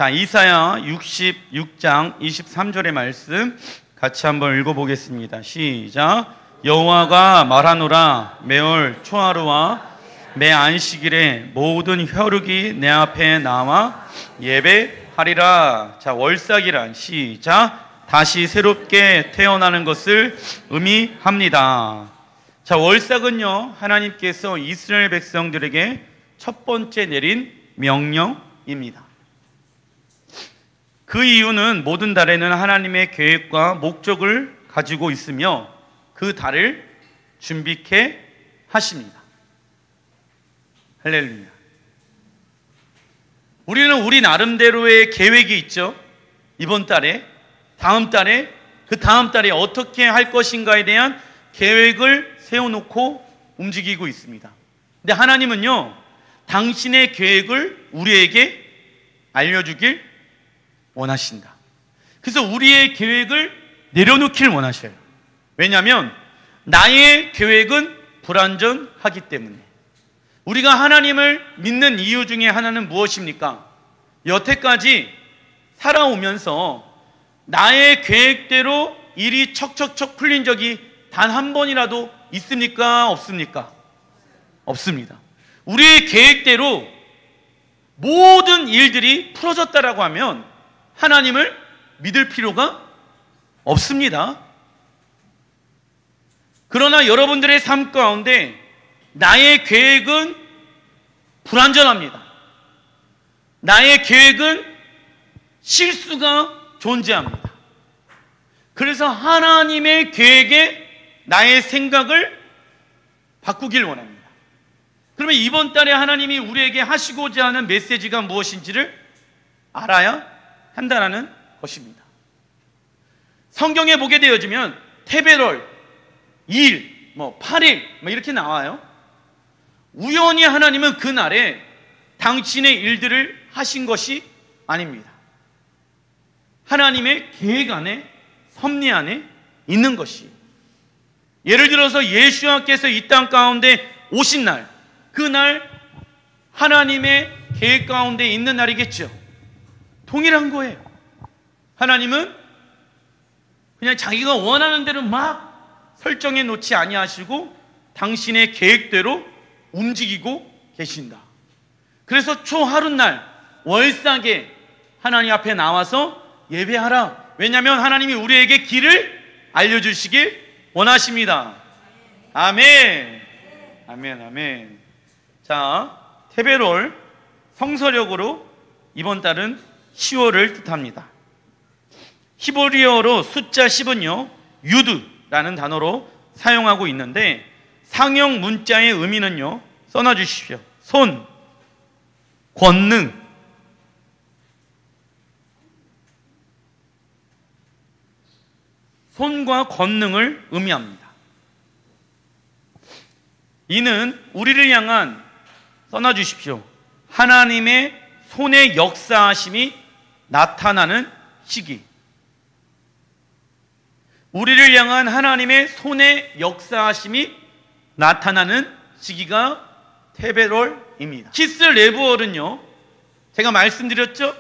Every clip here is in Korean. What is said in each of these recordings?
자, 이사야 66장 23절의 말씀 같이 한번 읽어보겠습니다. 시작. 여호와가 말하노라. 매월 초하루와 매 안식일에 모든 혈육이 내 앞에 나와 예배하리라. 자, 월삭이란 시작. 다시 새롭게 태어나는 것을 의미합니다. 자, 월삭은요, 하나님께서 이스라엘 백성들에게 첫 번째 내린 명령입니다. 그 이유는 모든 달에는 하나님의 계획과 목적을 가지고 있으며 그 달을 준비케 하십니다. 할렐루야. 우리는 우리 나름대로의 계획이 있죠. 이번 달에, 다음 달에, 그 다음 달에 어떻게 할 것인가에 대한 계획을 세워놓고 움직이고 있습니다. 근데 하나님은요, 당신의 계획을 우리에게 알려주길 원하신다. 그래서 우리의 계획을 내려놓길 원하셔요. 왜냐하면 나의 계획은 불완전하기 때문에. 우리가 하나님을 믿는 이유 중에 하나는 무엇입니까? 여태까지 살아오면서 나의 계획대로 일이 척척척 풀린 적이 단 한 번이라도 있습니까? 없습니까? 없습니다. 우리의 계획대로 모든 일들이 풀어졌다라고 하면 하나님을 믿을 필요가 없습니다. 그러나 여러분들의 삶 가운데 나의 계획은 불완전합니다. 나의 계획은 실수가 존재합니다. 그래서 하나님의 계획에 나의 생각을 바꾸길 원합니다. 그러면 이번 달에 하나님이 우리에게 하시고자 하는 메시지가 무엇인지를 알아야 한다는 것입니다. 성경에 보게 되어지면 테베롤 2일, 8일 이렇게 나와요. 우연히 하나님은 그날에 당신의 일들을 하신 것이 아닙니다. 하나님의 계획 안에, 섭리 안에 있는 것이. 예를 들어서 예수님께서 이 땅 가운데 오신 날, 그날 하나님의 계획 가운데 있는 날이겠죠. 동일한 거예요. 하나님은 그냥 자기가 원하는 대로 막 설정해 놓지 아니하시고 당신의 계획대로 움직이고 계신다. 그래서 초하룻날 월삭에 하나님 앞에 나와서 예배하라. 왜냐하면 하나님이 우리에게 길을 알려주시길 원하십니다. 아멘. 아멘, 아멘. 자, 테베롤 성서력으로 이번 달은 10월을 뜻합니다. 히브리어로 숫자 10은요, 유드라는 단어로 사용하고 있는데 상형 문자의 의미는요, 써놔 주십시오. 손, 권능, 손과 권능을 의미합니다. 이는 우리를 향한, 써놔 주십시오, 하나님의 손의 역사하심이 나타나는 시기. 우리를 향한 하나님의 손의 역사하심이 나타나는 시기가 테베롤입니다. 키스레브월은요, 제가 말씀드렸죠,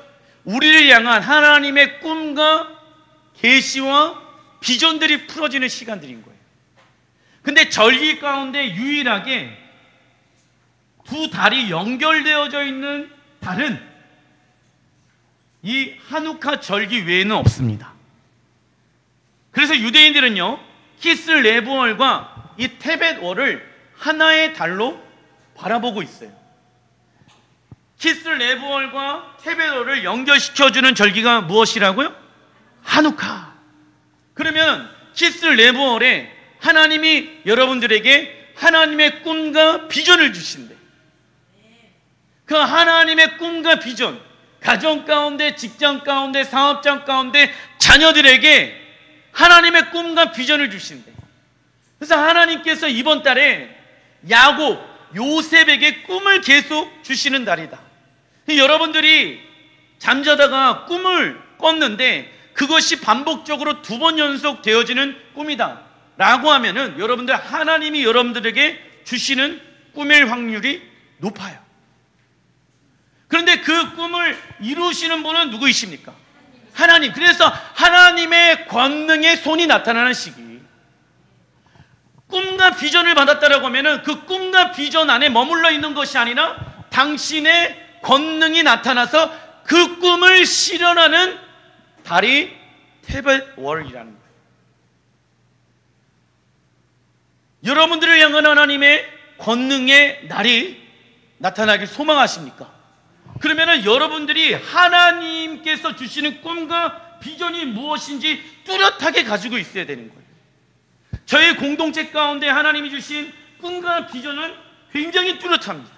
우리를 향한 하나님의 꿈과 계시와 비전들이 풀어지는 시간들인 거예요. 근데 절기 가운데 유일하게 두 달이 연결되어져 있는 달은 이 하누카 절기 외에는 없습니다. 그래서 유대인들은요, 키스레브월과 이 테벳월을 하나의 달로 바라보고 있어요. 키스레브월과 테벳월을 연결시켜주는 절기가 무엇이라고요? 하누카. 그러면 키스레브월에 하나님이 여러분들에게 하나님의 꿈과 비전을 주신대. 그 하나님의 꿈과 비전, 가정 가운데, 직장 가운데, 사업장 가운데 자녀들에게 하나님의 꿈과 비전을 주신대. 그래서 하나님께서 이번 달에 야곱, 요셉에게 꿈을 계속 주시는 달이다. 여러분들이 잠자다가 꿈을 꿨는데 그것이 반복적으로 2번 연속 되어지는 꿈이다 라고 하면은 여러분들, 하나님이 여러분들에게 주시는 꿈일 확률이 높아요. 그런데 그 꿈을 이루시는 분은 누구이십니까? 하나님. 그래서 하나님의 권능의 손이 나타나는 시기. 꿈과 비전을 받았다라고 하면은 그 꿈과 비전 안에 머물러 있는 것이 아니라 당신의 권능이 나타나서 그 꿈을 실현하는 달이 테벳월이라는 거예요. 여러분들을 향한 하나님의 권능의 날이 나타나길 소망하십니까? 그러면은 여러분들이 하나님께서 주시는 꿈과 비전이 무엇인지 뚜렷하게 가지고 있어야 되는 거예요. 저희 공동체 가운데 하나님이 주신 꿈과 비전은 굉장히 뚜렷합니다.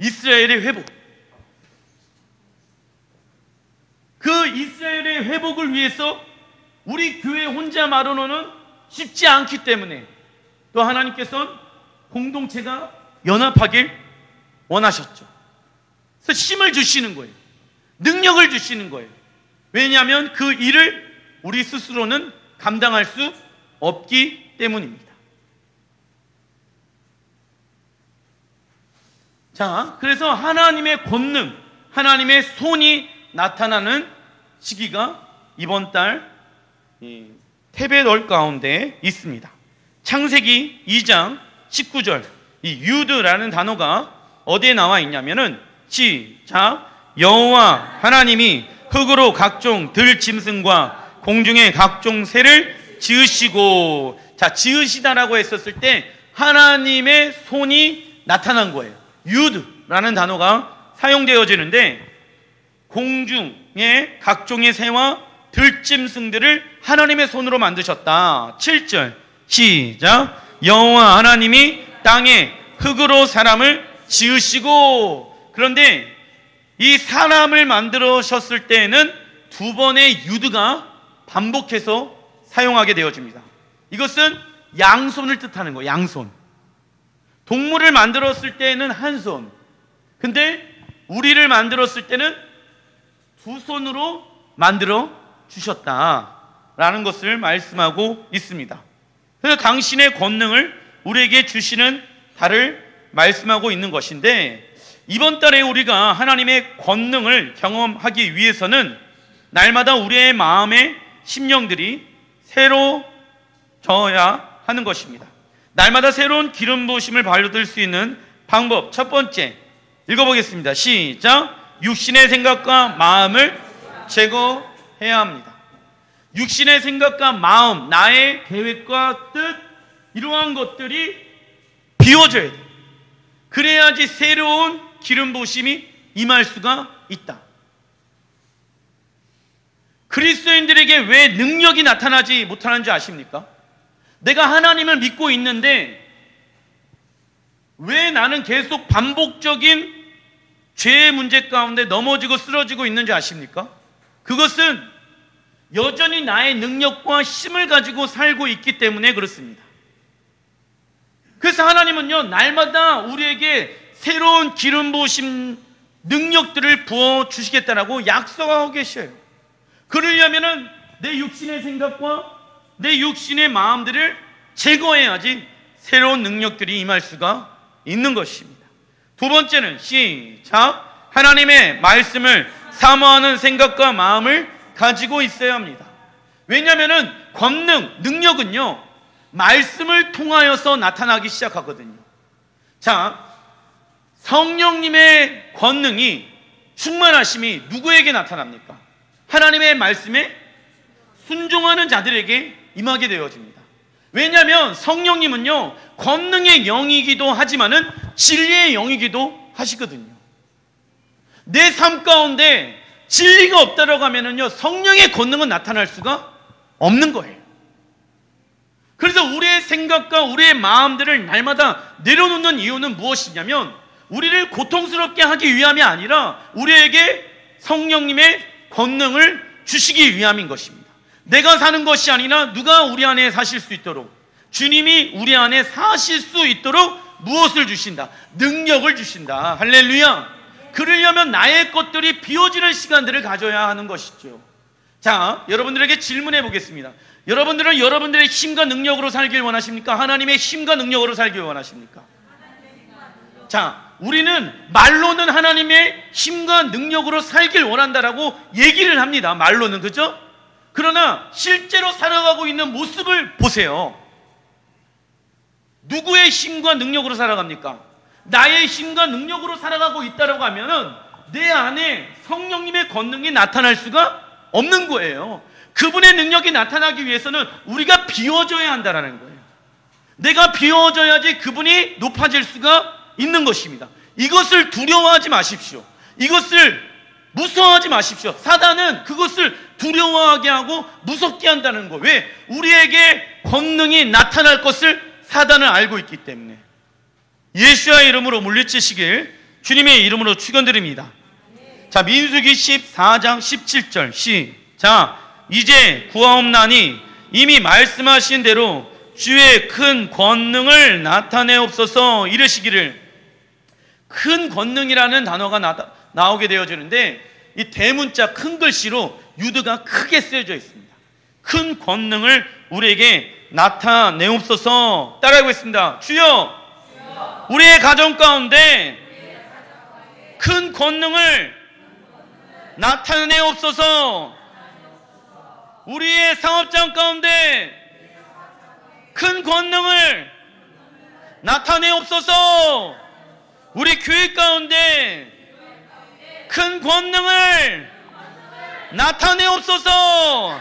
이스라엘의 회복. 그 이스라엘의 회복을 위해서 우리 교회 혼자 말로는 쉽지 않기 때문에 또 하나님께서는 공동체가 연합하길 원하셨죠. 그래서 힘을 주시는 거예요. 능력을 주시는 거예요. 왜냐하면 그 일을 우리 스스로는 감당할 수 없기 때문입니다. 자, 그래서 하나님의 권능, 하나님의 손이 나타나는 시기가 이번 달 테벳월 가운데 있습니다. 창세기 2장 19절, 이 유드라는 단어가 어디에 나와 있냐면은 시작. 여호와 하나님이 흙으로 각종 들짐승과 공중의 각종 새를 지으시고. 자, 지으시다라고 했었을 때 하나님의 손이 나타난 거예요. 유드라는 단어가 사용되어지는데 공중의 각종의 새와 들짐승들을 하나님의 손으로 만드셨다. 7절 시작. 여호와 하나님이 땅에 흙으로 사람을 지으시고. 그런데 이 사람을 만들으셨을 때에는 두 번의 유드가 반복해서 사용하게 되어집니다. 이것은 양손을 뜻하는 거예요. 양손. 동물을 만들었을 때에는 한 손. 근데 우리를 만들었을 때는 두 손으로 만들어 주셨다라는 것을 말씀하고 있습니다. 그래서 당신의 권능을 우리에게 주시는 달을 말씀하고 있는 것인데, 이번 달에 우리가 하나님의 권능을 경험하기 위해서는 날마다 우리의 마음의 심령들이 새로져야 하는 것입니다. 날마다 새로운 기름 부으심을 받을 수 있는 방법, 첫 번째 읽어보겠습니다. 시작. 육신의 생각과 마음을 제거해야 합니다. 육신의 생각과 마음, 나의 계획과 뜻, 이러한 것들이 비워져야 돼요. 그래야지 새로운 기름 부으심이 임할 수가 있다. 그리스도인들에게 왜 능력이 나타나지 못하는지 아십니까? 내가 하나님을 믿고 있는데 왜 나는 계속 반복적인 죄의 문제 가운데 넘어지고 쓰러지고 있는지 아십니까? 그것은 여전히 나의 능력과 힘을 가지고 살고 있기 때문에 그렇습니다. 그래서 하나님은요, 날마다 우리에게 새로운 기름 부으심 능력들을 부어주시겠다라고 약속하고 계셔요. 그러려면은 내 육신의 생각과 내 육신의 마음들을 제거해야지 새로운 능력들이 임할 수가 있는 것입니다. 두 번째는 시작. 하나님의 말씀을 사모하는 생각과 마음을 가지고 있어야 합니다. 왜냐하면 권능, 능력은요, 말씀을 통하여서 나타나기 시작하거든요. 자, 성령님의 권능이, 충만하심이 누구에게 나타납니까? 하나님의 말씀에 순종하는 자들에게 임하게 되어집니다. 왜냐하면 성령님은요, 권능의 영이기도 하지만은 진리의 영이기도 하시거든요. 내 삶 가운데 진리가 없다라고 하면은요, 성령의 권능은 나타날 수가 없는 거예요. 그래서 우리의 생각과 우리의 마음들을 날마다 내려놓는 이유는 무엇이냐면, 우리를 고통스럽게 하기 위함이 아니라 우리에게 성령님의 권능을 주시기 위함인 것입니다. 내가 사는 것이 아니라 누가 우리 안에 사실 수 있도록, 주님이 우리 안에 사실 수 있도록 무엇을 주신다? 능력을 주신다. 할렐루야. 그러려면 나의 것들이 비워지는 시간들을 가져야 하는 것이죠. 자, 여러분들에게 질문해 보겠습니다. 여러분들은 여러분들의 힘과 능력으로 살길 원하십니까? 하나님의 힘과 능력으로 살길 원하십니까? 자, 우리는 말로는 하나님의 힘과 능력으로 살길 원한다라고 얘기를 합니다. 말로는, 그죠? 그러나 실제로 살아가고 있는 모습을 보세요. 누구의 힘과 능력으로 살아갑니까? 나의 힘과 능력으로 살아가고 있다라고 하면은 내 안에 성령님의 권능이 나타날 수가 없는 거예요. 그분의 능력이 나타나기 위해서는 우리가 비워져야 한다는 거예요. 내가 비워져야지 그분이 높아질 수가 있는 것입니다. 이것을 두려워하지 마십시오. 이것을 무서워하지 마십시오. 사단은 그것을 두려워하게 하고 무섭게 한다는 거예요. 왜? 우리에게 권능이 나타날 것을 사단은 알고 있기 때문에. 예수의 이름으로 물리치시길 주님의 이름으로 축원드립니다. 자, 민수기 14장 17절 시작. 이제 구하옵나니 이미 말씀하신 대로 주의 큰 권능을 나타내옵소서. 이르시기를. 큰 권능이라는 단어가 나오게 되어지는데 이 대문자 큰 글씨로 유드가 크게 쓰여져 있습니다. 큰 권능을 우리에게 나타내옵소서. 따라하겠습니다. 주여, 우리의 가정 가운데 큰 권능을 나타내옵소서. 우리의 사업장 가운데 큰 권능을 나타내옵소서. 우리 교회 가운데 큰 권능을 나타내옵소서.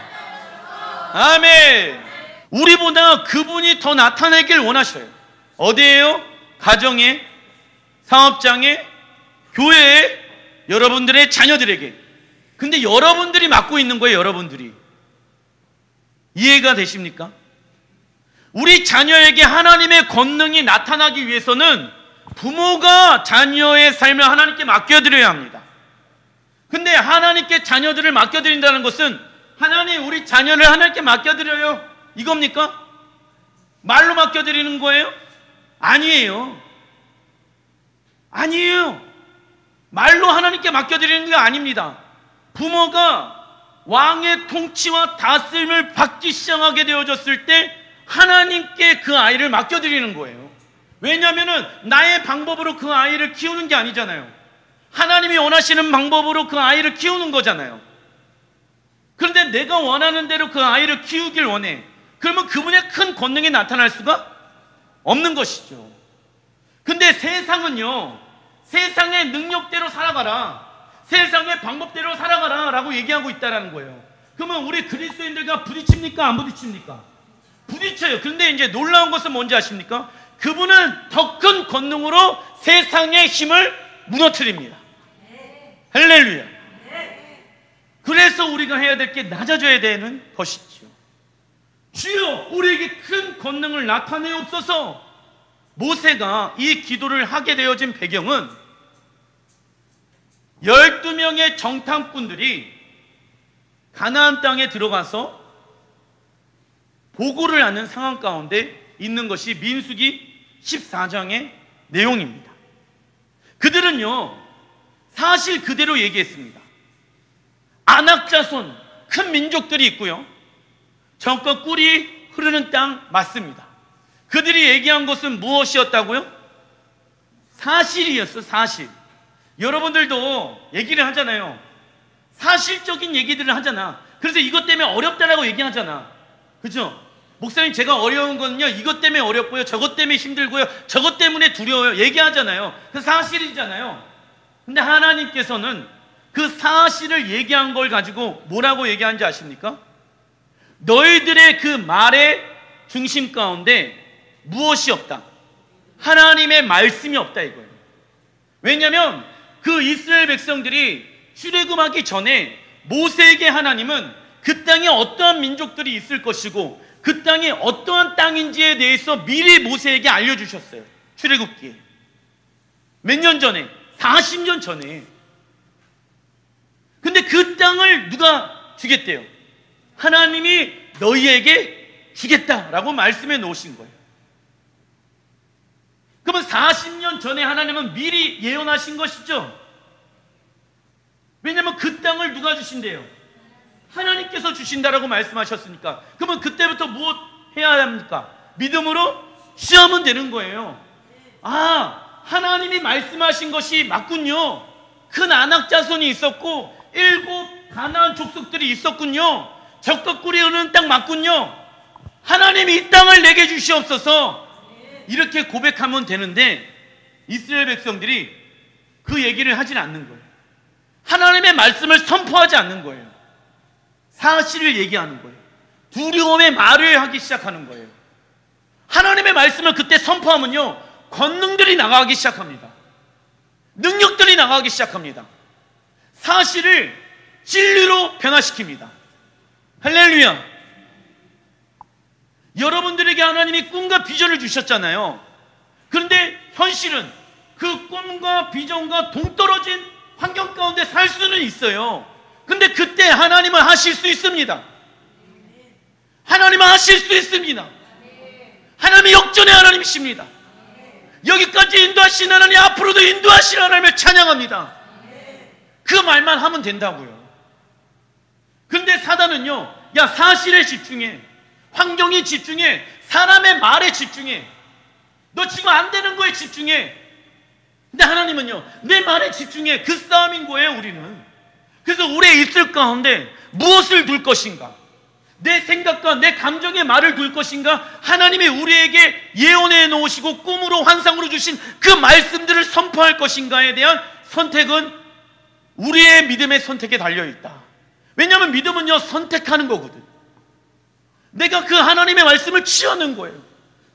아멘. 우리보다 그분이 더 나타내길 원하셔요. 어디에요? 가정에, 사업장에, 교회에, 여러분들의 자녀들에게. 근데 여러분들이 맡고 있는 거예요. 여러분들이. 이해가 되십니까? 우리 자녀에게 하나님의 권능이 나타나기 위해서는 부모가 자녀의 삶을 하나님께 맡겨드려야 합니다. 근데 하나님께 자녀들을 맡겨드린다는 것은 하나님, 우리 자녀를 하나님께 맡겨드려요, 이겁니까? 말로 맡겨드리는 거예요? 아니에요. 아니에요. 말로 하나님께 맡겨드리는 게 아닙니다. 부모가 왕의 통치와 다스림을 받기 시작하게 되어졌을 때 하나님께 그 아이를 맡겨드리는 거예요. 왜냐하면 나의 방법으로 그 아이를 키우는 게 아니잖아요. 하나님이 원하시는 방법으로 그 아이를 키우는 거잖아요. 그런데 내가 원하는 대로 그 아이를 키우길 원해. 그러면 그분의 큰 권능이 나타날 수가 없는 것이죠. 근데 세상은요, 세상의 능력대로 살아가라, 세상의 방법대로 살아가라 라고 얘기하고 있다는 거예요. 그러면 우리 그리스도인들과 부딪힙니까? 안 부딪힙니까? 부딪혀요. 그런데 이제 놀라운 것은 뭔지 아십니까? 그분은 더 큰 권능으로 세상의 힘을 무너뜨립니다. 할렐루야. 그래서 우리가 해야 될 게 낮아져야 되는 것이죠. 주여, 우리에게 큰 권능을 나타내옵소서. 모세가 이 기도를 하게 되어진 배경은 12명의 정탐꾼들이 가나안 땅에 들어가서 보고를 하는 상황 가운데 있는 것이 민수기 14장의 내용입니다. 그들은요, 사실 그대로 얘기했습니다. 안악자손, 큰 민족들이 있고요, 정과 꿀이 흐르는 땅 맞습니다. 그들이 얘기한 것은 무엇이었다고요? 사실이었어, 사실. 여러분들도 얘기를 하잖아요. 사실적인 얘기들을 하잖아. 그래서 이것 때문에 어렵다라고 얘기하잖아. 그죠? 목사님, 제가 어려운 거는요, 이것 때문에 어렵고요, 저것 때문에 힘들고요, 저것 때문에 두려워요, 얘기하잖아요. 그 사실이잖아요. 근데 하나님께서는 그 사실을 얘기한 걸 가지고 뭐라고 얘기하는지 아십니까? 너희들의 그 말의 중심 가운데 무엇이 없다? 하나님의 말씀이 없다, 이거예요. 왜냐하면 그 이스라엘 백성들이 출애굽하기 전에 모세에게 하나님은 그 땅에 어떠한 민족들이 있을 것이고 그 땅이 어떠한 땅인지에 대해서 미리 모세에게 알려주셨어요. 출애굽기에. 몇 년 전에? 40년 전에. 근데 그 땅을 누가 주겠대요? 하나님이 너희에게 주겠다라고 말씀해 놓으신 거예요. 그러면 40년 전에 하나님은 미리 예언하신 것이죠. 왜냐하면 그 땅을 누가 주신대요? 하나님께서 주신다라고 말씀하셨으니까. 그러면 그때부터 무엇 해야 합니까? 믿음으로 시험은 되는 거예요. 아, 하나님이 말씀하신 것이 맞군요. 큰 아낙 자손이 있었고 7 가나안 족속들이 있었군요. 적과 꿀이 흐르는 땅 맞군요. 하나님이 이 땅을 내게 주시옵소서. 이렇게 고백하면 되는데 이스라엘 백성들이 그 얘기를 하진 않는 거예요. 하나님의 말씀을 선포하지 않는 거예요. 사실을 얘기하는 거예요. 두려움의 말을 하기 시작하는 거예요. 하나님의 말씀을 그때 선포하면요, 권능들이 나가기 시작합니다. 능력들이 나가기 시작합니다. 사실을 진리로 변화시킵니다. 할렐루야. 여러분들에게 하나님이 꿈과 비전을 주셨잖아요. 그런데 현실은 그 꿈과 비전과 동떨어진 환경 가운데 살 수는 있어요. 근데 그때 하나님은 하실 수 있습니다. 하나님은 하실 수 있습니다. 하나님이 역전의 하나님이십니다. 여기까지 인도하신 하나님, 앞으로도 인도하신 하나님을 찬양합니다. 그 말만 하면 된다고요. 근데 사단은요, 야, 사실에 집중해, 환경에 집중해, 사람의 말에 집중해, 너 지금 안 되는 거에 집중해. 근데 하나님은요, 내 말에 집중해. 그 싸움인 거예요. 우리는. 그래서 우리의 입술 가운데 무엇을 둘 것인가, 내 생각과 내 감정의 말을 둘 것인가, 하나님이 우리에게 예언해 놓으시고 꿈으로 환상으로 주신 그 말씀들을 선포할 것인가에 대한 선택은 우리의 믿음의 선택에 달려있다. 왜냐하면 믿음은요, 선택하는 거거든. 내가 그 하나님의 말씀을 취하는 거예요.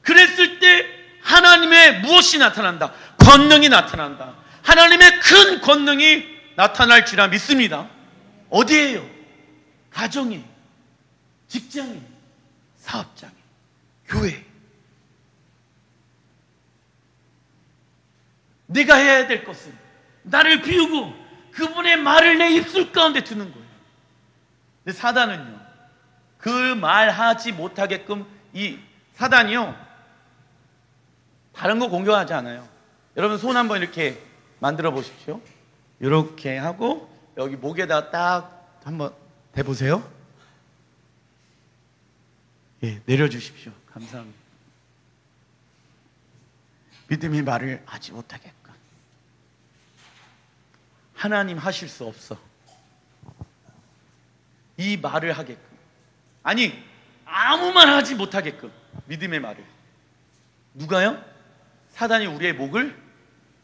그랬을 때 하나님의 무엇이 나타난다? 권능이 나타난다. 하나님의 큰 권능이 나타날 줄라 믿습니다. 어디에요? 가정에, 직장에, 사업장에, 교회. 내가 해야 될 것은 나를 비우고 그분의 말을 내 입술 가운데 두는 거예요. 근데 사단은요, 그 말하지 못하게끔, 이 사단이요, 다른 거 공격하지 않아요. 여러분 손 한번 이렇게 만들어 보십시오. 이렇게 하고 여기 목에다 딱 한번 대보세요. 예, 내려주십시오. 감사합니다. 믿음의 말을 하지 못하게끔. 하나님 하실 수 없어. 이 말을 하게끔. 아니, 아무 말 하지 못하게끔. 믿음의 말을. 누가요? 사단이 우리의 목을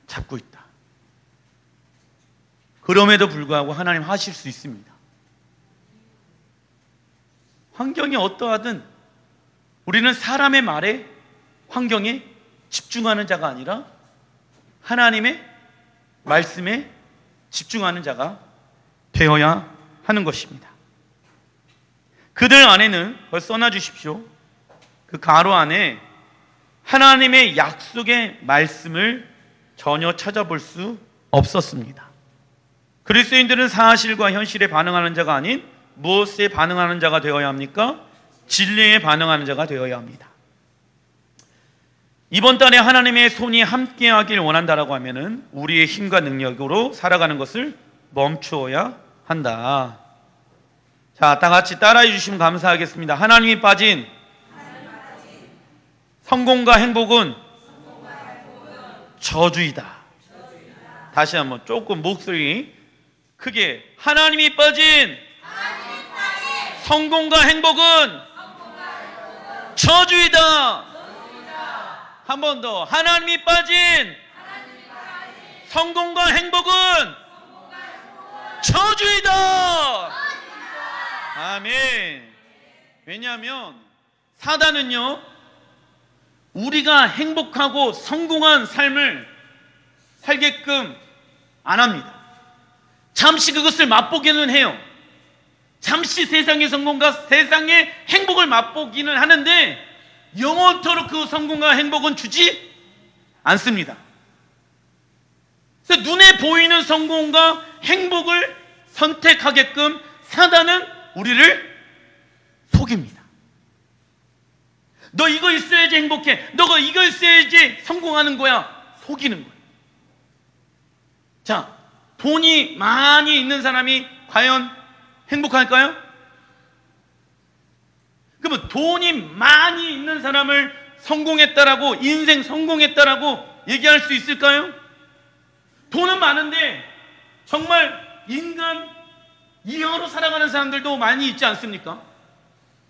잡고 있다. 그럼에도 불구하고 하나님 하실 수 있습니다. 환경이 어떠하든 우리는 사람의 말에, 환경에 집중하는 자가 아니라 하나님의 말씀에 집중하는 자가 되어야 하는 것입니다. 그들 안에는, 벌써 써놔주십시오. 그 가로 안에 하나님의 약속의 말씀을 전혀 찾아볼 수 없었습니다. 그리스도인들은 사실과 현실에 반응하는 자가 아닌 무엇에 반응하는 자가 되어야 합니까? 진리에 반응하는 자가 되어야 합니다. 이번 달에 하나님의 손이 함께하길 원한다라고 하면은 우리의 힘과 능력으로 살아가는 것을 멈추어야 한다. 자, 다 같이 따라해 주시면 감사하겠습니다. 하나님이 빠진 성공과 행복은 저주이다. 다시 한번 조금 목소리 크게. 하나님이 빠진 성공과 행복은 저주이다. 한 번 더. 하나님이 빠진 성공과 행복은 저주이다. 아멘. 왜냐하면 사단은요, 우리가 행복하고 성공한 삶을 살게끔 안 합니다. 잠시 그것을 맛보기는 해요. 잠시 세상의 성공과 세상의 행복을 맛보기는 하는데 영원토록 그 성공과 행복은 주지 않습니다. 그래서 눈에 보이는 성공과 행복을 선택하게끔 사단은 우리를 속입니다. 너 이거 있어야지 행복해. 너가 이거 있어야지 성공하는 거야. 속이는 거야. 자, 돈이 많이 있는 사람이 과연 행복할까요? 그러면 돈이 많이 있는 사람을 성공했다라고, 인생 성공했다라고 얘기할 수 있을까요? 돈은 많은데 정말 인간 이하로 살아가는 사람들도 많이 있지 않습니까?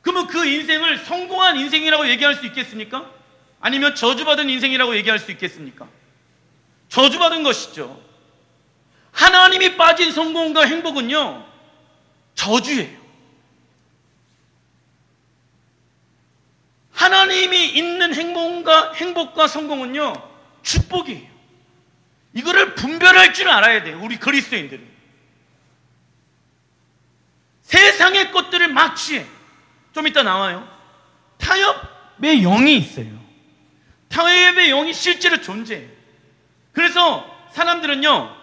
그러면 그 인생을 성공한 인생이라고 얘기할 수 있겠습니까? 아니면 저주받은 인생이라고 얘기할 수 있겠습니까? 저주받은 것이죠. 하나님이 빠진 성공과 행복은요, 저주예요. 하나님이 있는 행복과 성공은요, 축복이에요. 이거를 분별할 줄 알아야 돼요, 우리 그리스도인들은. 세상의 것들을 막 취해. 좀 이따 나와요. 타협의 영이 있어요. 타협의 영이 실제로 존재해요. 그래서 사람들은요,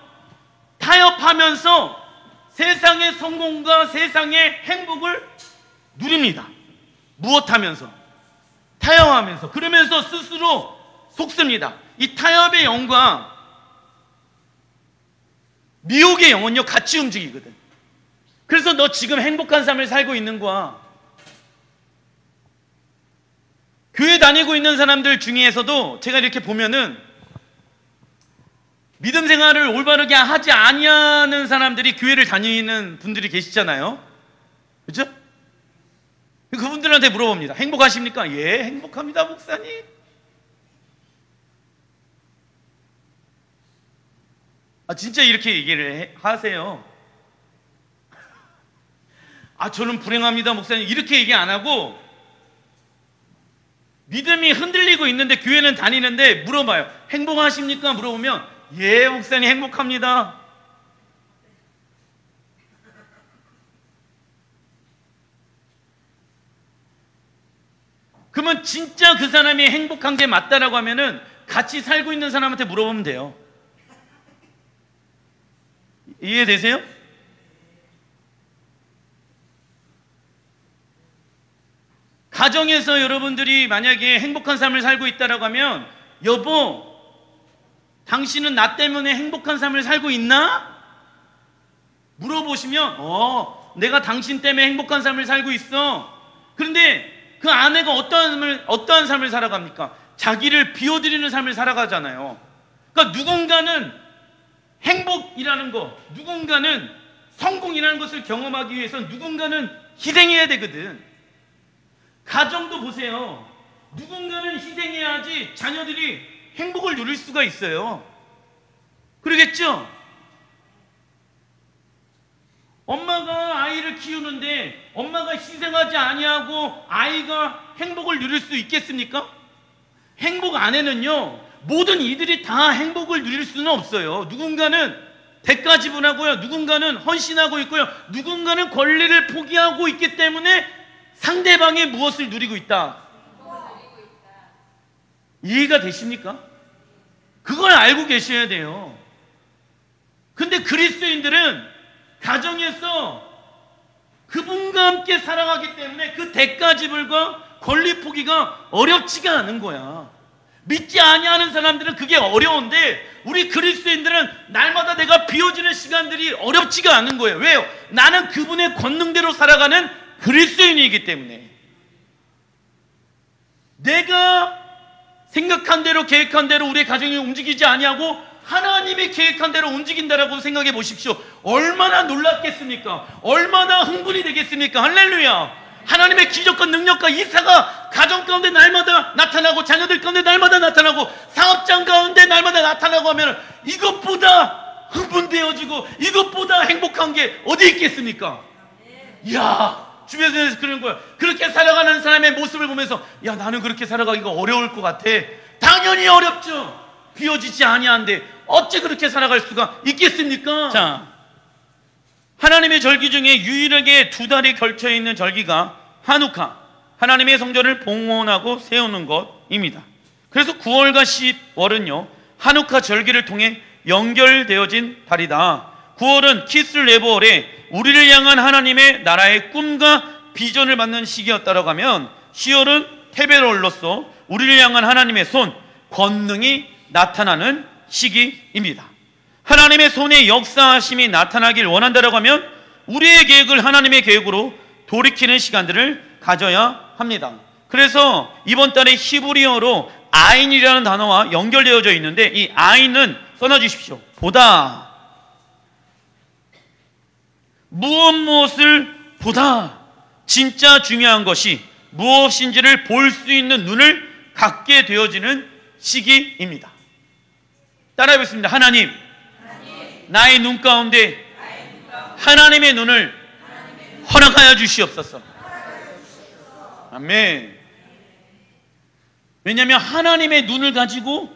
타협하면서 세상의 성공과 세상의 행복을 누립니다. 무엇하면서? 타협하면서. 그러면서 스스로 속습니다. 이 타협의 영과 미혹의 영은요, 같이 움직이거든. 그래서 너 지금 행복한 삶을 살고 있는 거야. 교회 다니고 있는 사람들 중에서도 제가 이렇게 보면은 믿음 생활을 올바르게 하지 아니하는 사람들이 교회를 다니는 분들이 계시잖아요. 그렇죠? 그분들한테 물어봅니다. 행복하십니까? 예, 행복합니다, 목사님. 진짜 이렇게 얘기를 하세요. 저는 불행합니다, 목사님. 이렇게 얘기 안 하고 믿음이 흔들리고 있는데 교회는 다니는데 물어봐요. 행복하십니까? 물어보면 예, 목사님 행복합니다. 그러면 진짜 그 사람이 행복한 게 맞다라고 하면은 같이 살고 있는 사람한테 물어보면 돼요. 이해되세요? 가정에서 여러분들이 만약에 행복한 삶을 살고 있다라고 하면 여보, 당신은 나 때문에 행복한 삶을 살고 있나? 물어보시면 내가 당신 때문에 행복한 삶을 살고 있어. 그런데 그 아내가 어떠한 삶을 살아갑니까? 자기를 비워드리는 삶을 살아가잖아요. 그러니까 누군가는 행복이라는 거, 누군가는 성공이라는 것을 경험하기 위해서 누군가는 희생해야 되거든. 가정도 보세요. 누군가는 희생해야지 자녀들이 행복을 누릴 수가 있어요. 그러겠죠? 엄마가 아이를 키우는데 엄마가 희생하지 아니하고 아이가 행복을 누릴 수 있겠습니까? 행복 안에는요, 모든 이들이 다 행복을 누릴 수는 없어요. 누군가는 대가 지불하고요, 누군가는 헌신하고 있고요, 누군가는 권리를 포기하고 있기 때문에 상대방이 무엇을 누리고 있다? 이해가 되십니까? 그걸 알고 계셔야 돼요. 근데 그리스도인들은 가정에서 그분과 함께 살아가기 때문에 그 대가 지불과 권리 포기가 어렵지가 않은 거야. 믿지 아니하는 사람들은 그게 어려운데 우리 그리스도인들은 날마다 내가 비워지는 시간들이 어렵지가 않은 거예요. 왜요? 나는 그분의 권능대로 살아가는 그리스도인이기 때문에. 내가 생각한 대로 계획한 대로 우리의 가정이 움직이지 아니하고 하나님이 계획한 대로 움직인다라고 생각해 보십시오. 얼마나 놀랍겠습니까? 얼마나 흥분이 되겠습니까? 할렐루야. 하나님의 기적과 능력과 이사가 가정 가운데 날마다 나타나고 자녀들 가운데 날마다 나타나고 사업장 가운데 날마다 나타나고 하면 이것보다 흥분되어지고 이것보다 행복한 게 어디 있겠습니까? 이야, 주변에서 그런 거야. 그렇게 살아가는 사람의 모습을 보면서 야, 나는 그렇게 살아가기가 어려울 것 같아. 당연히 어렵죠. 비워지지 아니한데 어찌 그렇게 살아갈 수가 있겠습니까? 자, 하나님의 절기 중에 유일하게 2달이 걸쳐 있는 절기가 하누카, 하나님의 성전을 봉헌하고 세우는 것입니다. 그래서 9월과 10월은요 하누카 절기를 통해 연결되어진 달이다. 9월은 키스레브월에 우리를 향한 하나님의 나라의 꿈과 비전을 받는 시기였다라고 하면 10월은 테베롤로서 우리를 향한 하나님의 손, 권능이 나타나는 시기입니다. 하나님의 손의 역사하심이 나타나길 원한다라고 하면 우리의 계획을 하나님의 계획으로 돌이키는 시간들을 가져야 합니다. 그래서 이번 달에 히브리어로 아인이라는 단어와 연결되어져 있는데, 이 아인은 써놔주십시오. 보다. 무엇을 보다 진짜 중요한 것이 무엇인지를 볼 수 있는 눈을 갖게 되어지는 시기입니다. 따라해보겠습니다. 하나님, 나의 눈 가운데 하나님의 눈을 허락하여 주시옵소서. 아멘. 왜냐하면 하나님의 눈을 가지고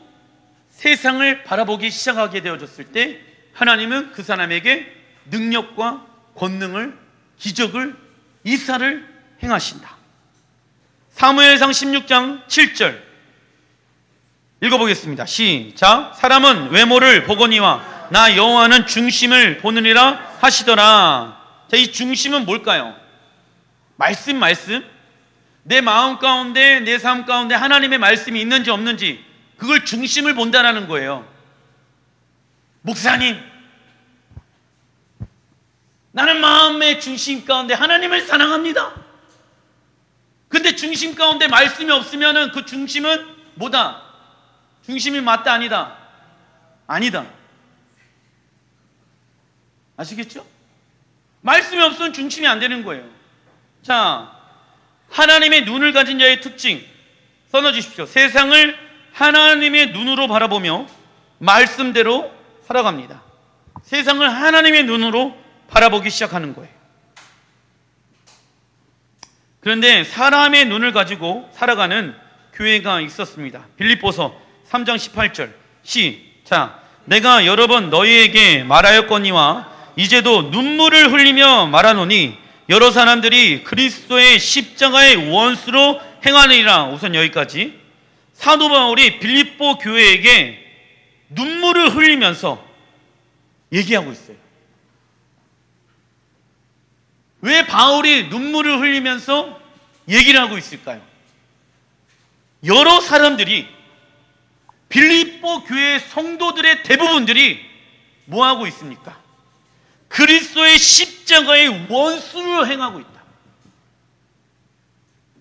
세상을 바라보기 시작하게 되어졌을 때 하나님은 그 사람에게 능력과 권능을, 기적을, 이사를 행하신다. 사무엘상 16장 7절 읽어보겠습니다. 시작. 사람은 외모를 보거니와 나 여호와는 중심을 보느니라 하시더라. 자, 이 중심은 뭘까요? 말씀. 내 마음 가운데, 내 삶 가운데 하나님의 말씀이 있는지 없는지, 그걸 중심을 본다라는 거예요. 목사님, 나는 마음의 중심 가운데 하나님을 사랑합니다. 근데 중심 가운데 말씀이 없으면 그 중심은 뭐다? 중심이 맞다, 아니다? 아니다. 아시겠죠? 말씀이 없으면 중심이 안 되는 거예요. 자, 하나님의 눈을 가진 자의 특징 써놔주십시오. 세상을 하나님의 눈으로 바라보며 말씀대로 살아갑니다. 세상을 하나님의 눈으로 바라보기 시작하는 거예요. 그런데 사람의 눈을 가지고 살아가는 교회가 있었습니다. 빌립보서 3장 18절 시작. 내가 여러 번 너희에게 말하였거니와 이제도 눈물을 흘리며 말하노니 여러 사람들이 그리스도의 십자가의 원수로 행하느니라. 우선 여기까지. 사도 바울이 빌립보 교회에게 눈물을 흘리면서 얘기하고 있어요. 왜 바울이 눈물을 흘리면서 얘기를 하고 있을까요? 여러 사람들이, 빌립보 교회 성도들의 대부분들이 뭐 하고 있습니까? 그리스도의 십자가의 원수를 행하고 있다.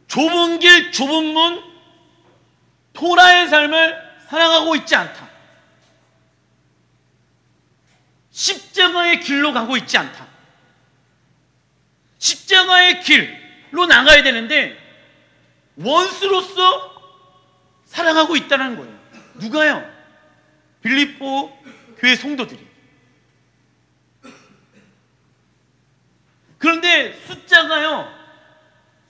좁은 길, 좁은 문, 토라의 삶을 살아가고 있지 않다. 십자가의 길로 가고 있지 않다. 십자가의 길로 나가야 되는데 원수로서 살아가고 있다는 거예요. 누가요? 빌립보 교회 성도들이. 그런데 숫자가요,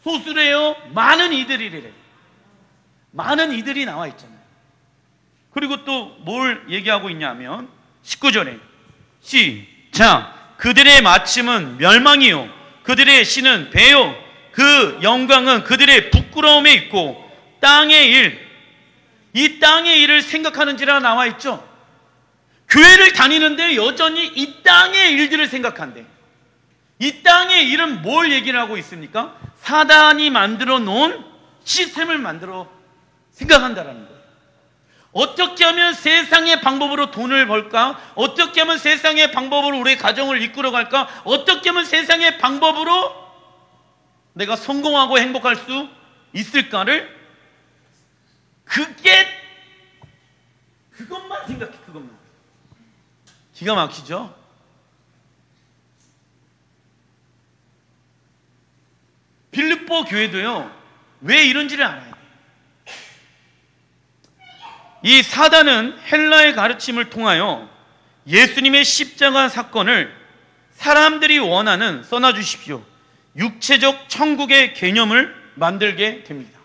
소수래요. 많은 이들이래요. 많은 이들이 나와 있잖아요. 그리고 또 뭘 얘기하고 있냐면 19절에 시작. 그들의 마침은 멸망이요 그들의 신은 배요 그 영광은 그들의 부끄러움에 있고 땅의 일, 이 땅의 일을 생각하는지라 나와 있죠. 교회를 다니는데 여전히 이 땅의 일들을 생각한대. 이 땅의 일은 뭘 얘기를 하고 있습니까? 사단이 만들어 놓은 시스템을 만들어 생각한다라는 거예요. 어떻게 하면 세상의 방법으로 돈을 벌까? 어떻게 하면 세상의 방법으로 우리의 가정을 이끌어갈까? 어떻게 하면 세상의 방법으로 내가 성공하고 행복할 수 있을까를, 그것만 생각해. 그것만. 기가 막히죠? 빌립보 교회도요, 왜 이런지를 알아요. 이 사단은 헬라의 가르침을 통하여 예수님의 십자가 사건을 사람들이 원하는, 써놔주십시오, 육체적 천국의 개념을 만들게 됩니다.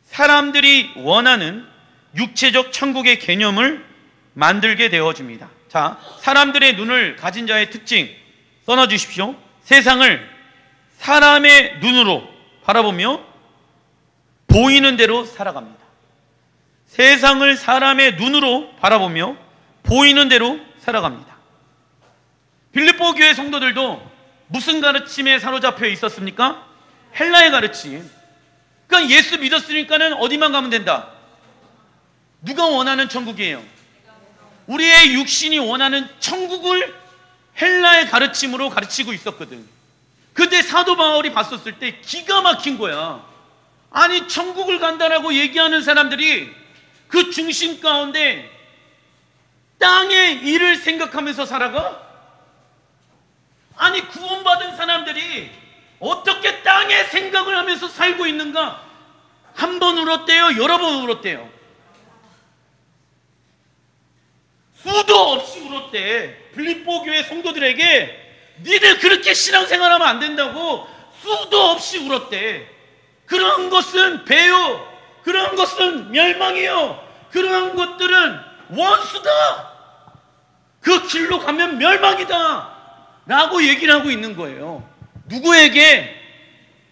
사람들이 원하는 육체적 천국의 개념을 만들게 되어집니다. 자, 사람들의 눈을 가진 자의 특징 써놔주십시오. 세상을 사람의 눈으로 바라보며 보이는 대로 살아갑니다. 세상을 사람의 눈으로 바라보며 보이는 대로 살아갑니다. 빌립보 교회 성도들도 무슨 가르침에 사로잡혀 있었습니까? 헬라의 가르침. 그러니까 예수 믿었으니까는 어디만 가면 된다? 누가 원하는 천국이에요? 우리의 육신이 원하는 천국을 헬라의 가르침으로 가르치고 있었거든. 근데 사도 바울이 봤었을 때 기가 막힌 거야. 아니 천국을 간다라고 얘기하는 사람들이 그 중심 가운데 땅의 일을 생각하면서 살아가? 아니 구원받은 사람들이 어떻게 땅의 생각을 하면서 살고 있는가? 한 번 울었대요? 여러 번 울었대요? 수도 없이 울었대. 빌립보 교회 성도들에게 니들 그렇게 신앙생활하면 안 된다고 수도 없이 울었대. 그런 것은 배요. 그런 것은 멸망이요. 그러한 것들은 원수다. 그 길로 가면 멸망이다 라고 얘기를 하고 있는 거예요. 누구에게?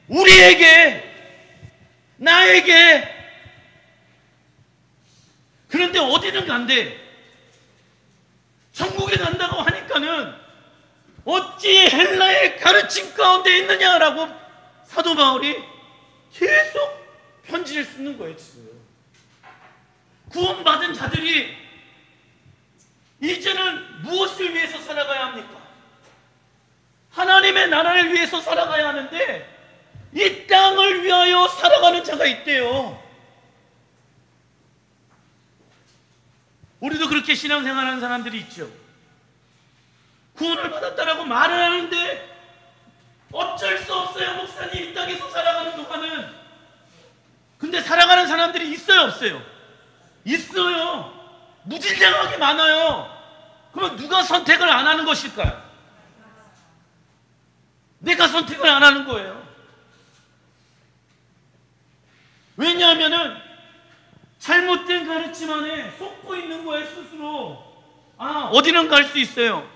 우리에게, 나에게. 그런데 어디는 간대. 천국에 간다고 하니까는 어찌 헬라의 가르침 가운데 있느냐라고 사도 바울이 계속 편지를 쓰는 거예요. 지금 구원받은 자들이 이제는 무엇을 위해서 살아가야 합니까? 하나님의 나라를 위해서 살아가야 하는데 이 땅을 위하여 살아가는 자가 있대요. 우리도 그렇게 신앙생활하는 사람들이 있죠. 구원을 받았다라고 말을 하는데 어쩔 수 없어요. 목사님 이 땅에서 살아가는 동안은. 근데 살아가는 사람들이 있어요, 없어요? 있어요. 무질량하게 많아요. 그럼 누가 선택을 안 하는 것일까요? 내가 선택을 안 하는 거예요. 왜냐하면은 잘못된 가르침 안에 속고 있는 거예요, 스스로. 아, 어디는 갈 수 있어요.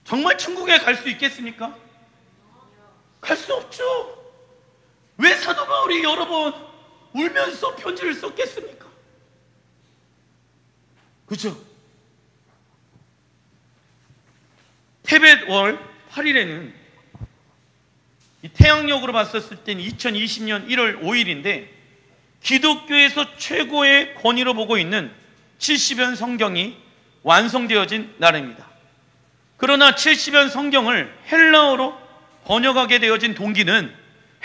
정말 천국에 갈 수 있겠습니까? 갈 수 없죠. 왜 사도 바울이 여러 번 울면서 편지를 썼겠습니까? 그렇죠? 테벳월 8일에는 이 태양력으로 봤었을 때는 2020년 1월 5일인데 기독교에서 최고의 권위로 보고 있는 70연 성경이 완성되어진 날입니다. 그러나 70연 성경을 헬라어로 번역하게 되어진 동기는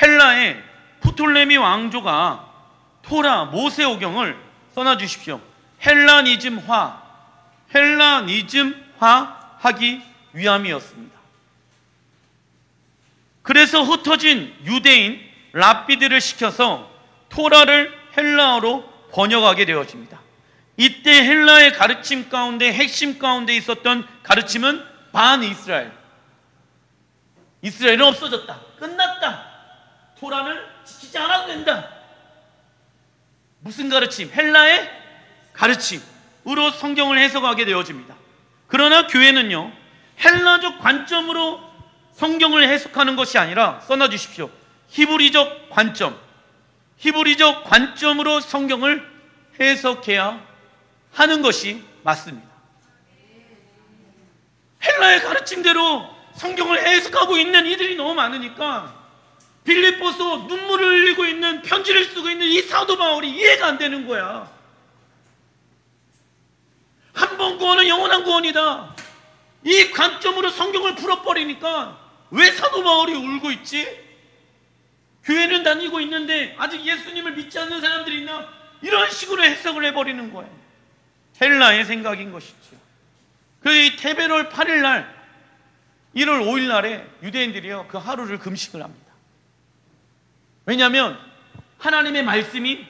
헬라의 프톨레미 왕조가 토라 모세오경을 써놔주십시오. 헬라니즘화하기 위함이었습니다. 그래서 흩어진 유대인 랍비들을 시켜서 토라를 헬라어로 번역하게 되어집니다. 이때 헬라의 가르침 가운데 핵심 가운데 있었던 가르침은 반이스라엘. 이스라엘은 없어졌다. 끝났다. 토라를 지키지 않아도 된다. 무슨 가르침? 헬라의 가르침으로 성경을 해석하게 되어집니다. 그러나 교회는요, 헬라적 관점으로 성경을 해석하는 것이 아니라 써놔주십시오. 히브리적 관점으로 성경을 해석해야 하는 것이 맞습니다. 헬라의 가르침대로 성경을 해석하고 있는 이들이 너무 많으니까 빌립보서 눈물을 흘리고 있는 편지를 쓰고 있는 이 사도 바울이 이해가 안 되는 거야. 한 번 구원은 영원한 구원이다. 이 관점으로 성경을 풀어버리니까 왜 사도 바울이 울고 있지? 교회는 다니고 있는데 아직 예수님을 믿지 않는 사람들이 있나? 이런 식으로 해석을 해버리는 거예요. 헬라의 생각인 것이죠. 그 테베롤 8일 날 1월 5일 날에 유대인들이요 그 하루를 금식을 합니다. 왜냐하면 하나님의 말씀이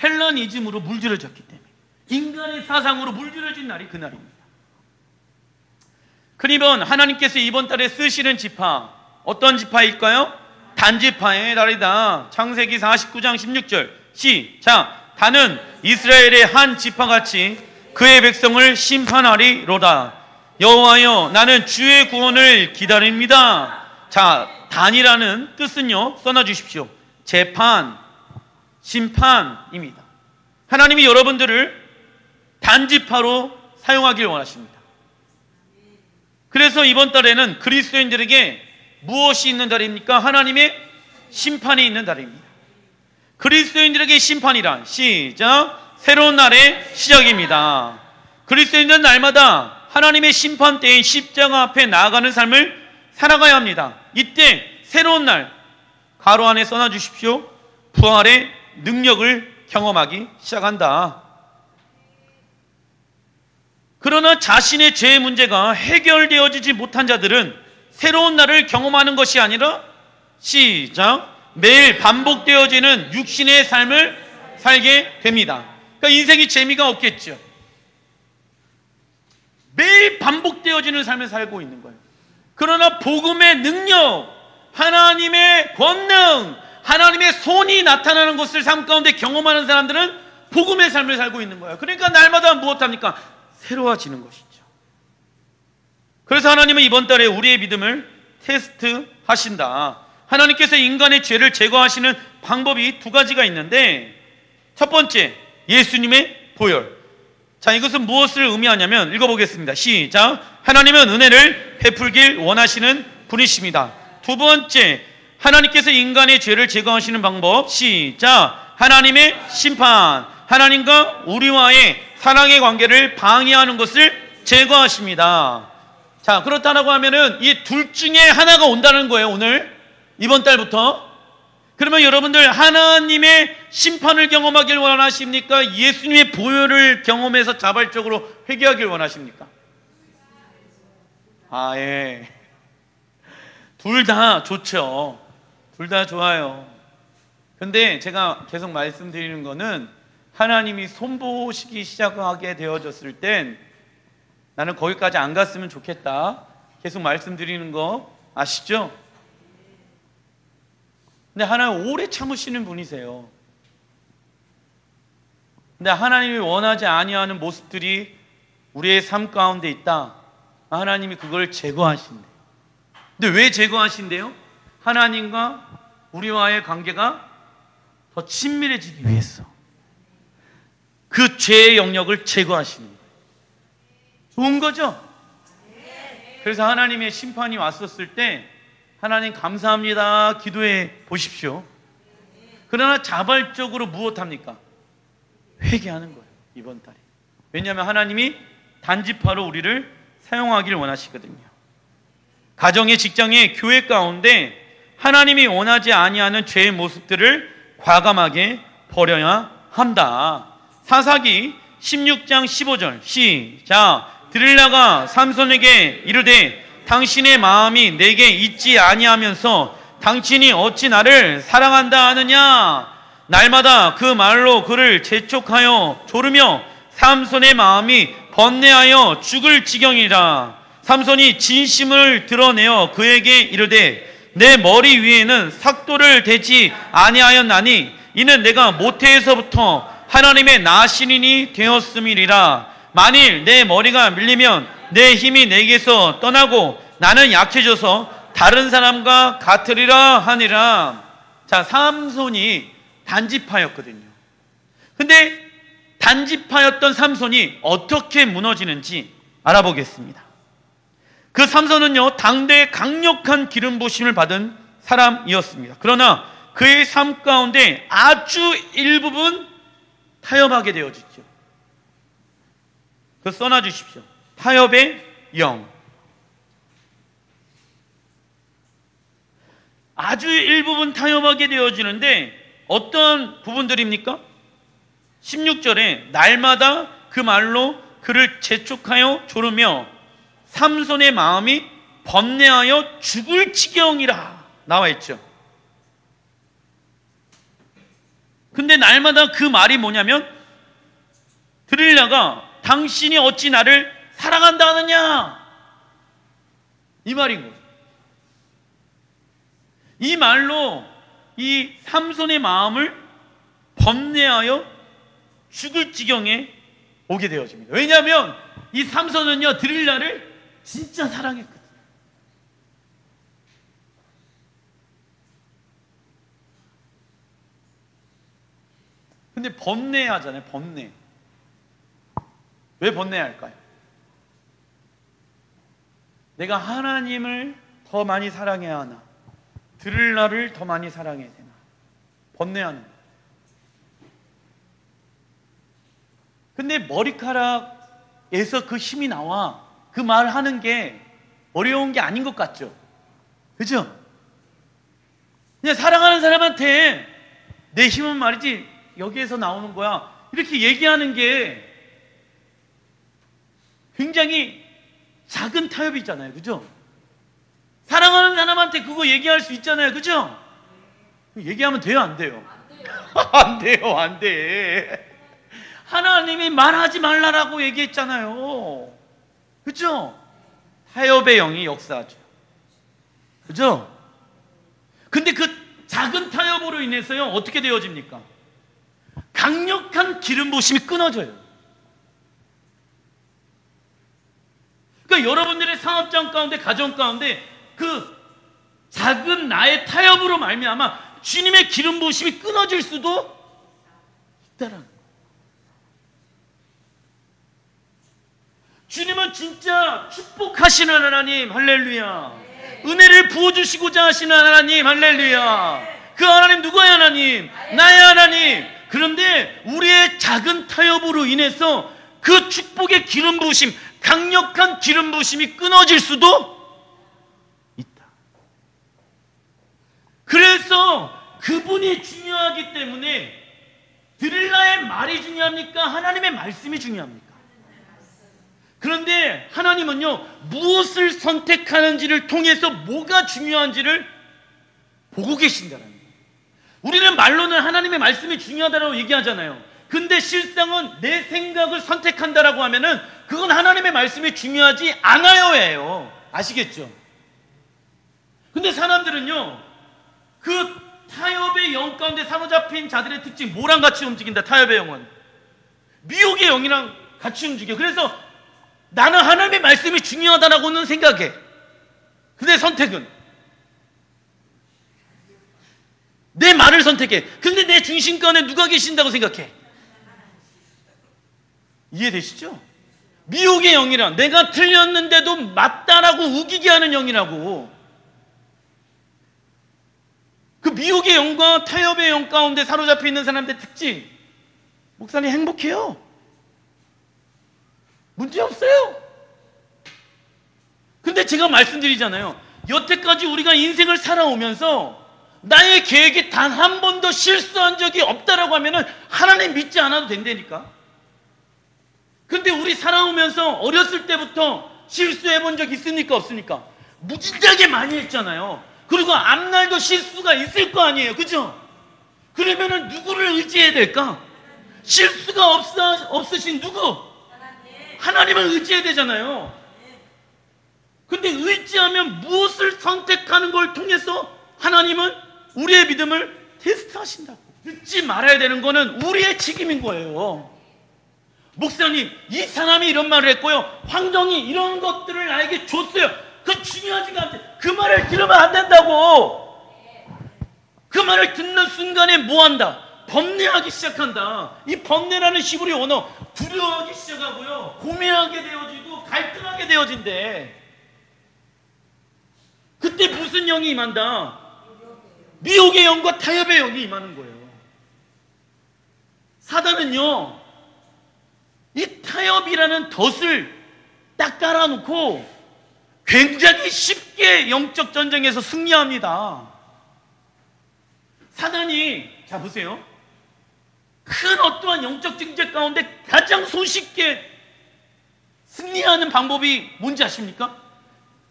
헬라니즘으로 물들여졌기 때문에, 인간의 사상으로 물들여진 날이 그날입니다. 그러면 하나님께서 이번 달에 쓰시는 지파, 어떤 지파일까요? 단지파의 날이다. 창세기 49장 16절 시작. 다는 이스라엘의 한 지파같이 그의 백성을 심판하리로다. 여호와여, 나는 주의 구원을 기다립니다. 자, 단이라는 뜻은요 써놔주십시오. 재판, 심판입니다. 하나님이 여러분들을 단지파로 사용하길 원하십니다. 그래서 이번 달에는 그리스도인들에게 무엇이 있는 달입니까? 하나님의 심판이 있는 달입니다. 그리스도인들에게 심판이란 시작, 새로운 날의 시작입니다. 그리스도인들은 날마다 하나님의 심판 때인 십자가 앞에 나아가는 삶을 살아가야 합니다. 이때 새로운 날, 가로 안에 써놔주십시오. 부활의 능력을 경험하기 시작한다. 그러나 자신의 죄의 문제가 해결되어지지 못한 자들은 새로운 날을 경험하는 것이 아니라 시작 매일 반복되어지는 육신의 삶을 살게 됩니다. 그러니까 인생이 재미가 없겠죠. 매일 반복되어지는 삶을 살고 있는 거예요. 그러나 복음의 능력, 하나님의 권능, 하나님의 손이 나타나는 것을 삶 가운데 경험하는 사람들은 복음의 삶을 살고 있는 거예요. 그러니까 날마다 무엇합니까? 새로워지는 것이죠. 그래서 하나님은 이번 달에 우리의 믿음을 테스트하신다. 하나님께서 인간의 죄를 제거하시는 방법이 두 가지가 있는데, 첫 번째, 예수님의 보혈. 자, 이것은 무엇을 의미하냐면 읽어보겠습니다. 시작. 하나님은 은혜를 베풀길 원하시는 분이십니다. 두 번째, 하나님께서 인간의 죄를 제거하시는 방법. 시작. 하나님의 심판. 하나님과 우리와의 사랑의 관계를 방해하는 것을 제거하십니다. 자, 그렇다고 하면은 이 둘 중에 하나가 온다는 거예요, 오늘. 이번 달부터. 그러면 여러분들 하나님의 심판을 경험하길 원하십니까? 예수님의 보혈을 경험해서 자발적으로 회개하길 원하십니까? 예. 둘 다 좋죠. 둘 다 좋아요. 근데 제가 계속 말씀드리는 거는 하나님이 손보시기 시작하게 되어졌을 땐 나는 거기까지 안 갔으면 좋겠다. 계속 말씀드리는 거 아시죠? 근데 하나님 오래 참으시는 분이세요. 근데 하나님이 원하지 아니하는 모습들이 우리의 삶 가운데 있다. 하나님이 그걸 제거하신대. 근데 왜 제거하신대요? 하나님과 우리와의 관계가 더 친밀해지기 위해서 그 죄의 영역을 제거하시는 거예요. 좋은 거죠? 그래서 하나님의 심판이 왔었을 때 하나님 감사합니다 기도해 보십시오. 그러나 자발적으로 무엇합니까? 회개하는 거예요, 이번 달에. 왜냐하면 하나님이 단지파로 우리를 사용하길 원하시거든요. 가정의, 직장의, 교회 가운데 하나님이 원하지 아니하는 죄의 모습들을 과감하게 버려야 한다. 사사기 16장 15절 시작. 드릴라가 삼손에게 이르되 당신의 마음이 내게 있지 아니하면서 당신이 어찌 나를 사랑한다 하느냐. 날마다 그 말로 그를 재촉하여 조르며 삼손의 마음이 번뇌하여 죽을 지경이라. 삼손이 진심을 드러내어 그에게 이르되 내 머리 위에는 삭도를 대지 아니하였나니 이는 내가 모태에서부터 하나님의 나시린이 되었음이리라. 만일 내 머리가 밀리면 내 힘이 내게서 떠나고 나는 약해져서 다른 사람과 같으리라 하니라. 자, 삼손이 단지파였거든요. 근데 단지파였던 삼손이 어떻게 무너지는지 알아보겠습니다. 그 삼손은요, 당대에 강력한 기름 부심을 받은 사람이었습니다. 그러나 그의 삶 가운데 아주 일부분 타협하게 되어지죠. 그거 써놔 주십시오. 타협의 영. 아주 일부분 타협하게 되어지는데 어떤 부분들입니까? 16절에 날마다 그 말로 그를 재촉하여 조르며 삼손의 마음이 번뇌하여 죽을 지경이라 나와 있죠. 근데 날마다 그 말이 뭐냐면 드릴라가 당신이 어찌 나를 사랑한다 하느냐, 이 말인 거예요. 이 말로 이 삼손의 마음을 번뇌하여 죽을 지경에 오게 되어집니다. 왜냐하면 이 삼손은요, 드릴라를 진짜 사랑했거든요. 근데 번뇌하잖아요. 번뇌. 왜 번뇌할까요? 내가 하나님을 더 많이 사랑해야 하나, 드릴라를 더 많이 사랑해야 되나? 번뇌하는 거예요. 근데 머리카락에서 그 힘이 나와 그 말 하는 게 어려운 게 아닌 것 같죠? 그죠? 그냥 사랑하는 사람한테 내 힘은 말이지 여기에서 나오는 거야. 이렇게 얘기하는 게 굉장히 작은 타협이잖아요. 그죠? 사랑하는 사람한테 그거 얘기할 수 있잖아요. 그죠? 얘기하면 돼요? 안 돼요? 안 돼요. 안 돼. 하나님이 말하지 말라라고 얘기했잖아요. 그죠? 타협의 영이 역사하죠. 그죠? 근데 그 작은 타협으로 인해서요, 어떻게 되어집니까? 강력한 기름 부심이 끊어져요. 그러니까 여러분들의 사업장 가운데, 가정 가운데 그 작은 나의 타협으로 말미암아 주님의 기름 부심이 끊어질 수도 있다라는 거예요. 주님은 진짜 축복하시는 하나님, 할렐루야. 은혜를 부어주시고자 하시는 하나님, 할렐루야. 그 하나님 누구의 하나님? 나의 하나님. 그런데 우리의 작은 타협으로 인해서 그 축복의 기름 부으심, 강력한 기름 부으심이 끊어질 수도 있다. 그래서 그분이 중요하기 때문에 드릴라의 말이 중요합니까? 하나님의 말씀이 중요합니까? 그런데 하나님은요, 무엇을 선택하는지를 통해서 뭐가 중요한지를 보고 계신다는 거예요. 우리는 말로는 하나님의 말씀이 중요하다고 얘기하잖아요. 근데 실상은 내 생각을 선택한다라고 하면은 그건 하나님의 말씀이 중요하지 않아요예요. 아시겠죠? 근데 사람들은요, 그 타협의 영 가운데 사로잡힌 자들의 특징, 뭐랑 같이 움직인다? 타협의 영은 미혹의 영이랑 같이 움직여. 그래서 나는 하나님의 말씀이 중요하다라고는 생각해. 근데 선택은 내 말을 선택해. 근데 내 중심권에 누가 계신다고 생각해? 이해되시죠? 미혹의 영이란 내가 틀렸는데도 맞다라고 우기게 하는 영이라고. 그 미혹의 영과 타협의 영 가운데 사로잡혀 있는 사람들의 특징, 목사님 행복해요. 문제 없어요. 근데 제가 말씀드리잖아요. 여태까지 우리가 인생을 살아오면서 나의 계획이 단 한 번도 실수한 적이 없다라고 하면은 하나님 믿지 않아도 된다니까. 근데 우리 살아오면서 어렸을 때부터 실수해 본 적 있습니까? 없습니까? 무진하게 많이 했잖아요. 그리고 앞날도 실수가 있을 거 아니에요. 그죠? 그러면은 누구를 의지해야 될까? 실수가 없으신 누구? 하나님을 의지해야 되잖아요. 근데 의지하면 무엇을 선택하는 걸 통해서 하나님은 우리의 믿음을 테스트하신다고. 듣지 말아야 되는 거는 우리의 책임인 거예요. 목사님, 이 사람이 이런 말을 했고요, 환경이 이런 것들을 나에게 줬어요. 그 중요하지가 않대. 그 말을 들으면 안 된다고. 그 말을 듣는 순간에 뭐 한다? 번뇌하기 시작한다. 이 번뇌라는 히브리 언어, 두려워하기 시작하고요, 고민하게 되어지고 갈등하게 되어진대. 그때 무슨 영이 임한다? 미혹의 영과 타협의 영이 임하는 거예요. 사단은요, 이 타협이라는 덫을 딱 깔아놓고 굉장히 쉽게 영적 전쟁에서 승리합니다. 사단이, 자 보세요, 큰 어떠한 영적 증제 가운데 가장 손쉽게 승리하는 방법이 뭔지 아십니까?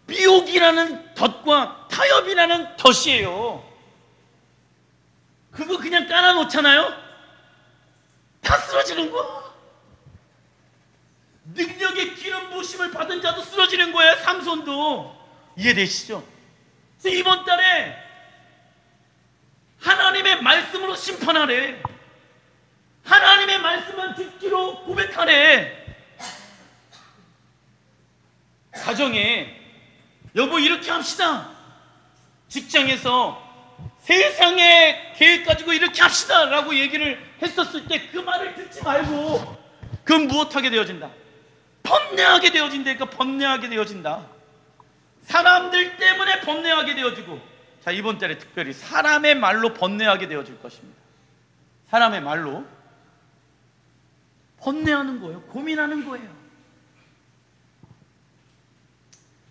미혹이라는 덫과 타협이라는 덫이에요. 그거 그냥 깔아놓잖아요? 다 쓰러지는 거야. 능력의 기름 부으심을 받은 자도 쓰러지는 거예요. 삼손도. 이해되시죠? 그래서 이번 달에 하나님의 말씀으로 심판하래. 하나님의 말씀만 듣기로 고백하래. 가정에 여보 이렇게 합시다. 직장에서 세상의 계획 가지고 이렇게 합시다 라고 얘기를 했었을 때 그 말을 듣지 말고 그건 무엇하게 되어진다? 번뇌하게 되어진다니까. 번뇌하게 되어진다. 사람들 때문에 번뇌하게 되어지고, 자 이번 달에 특별히 사람의 말로 번뇌하게 되어질 것입니다. 사람의 말로 번뇌하는 거예요. 고민하는 거예요.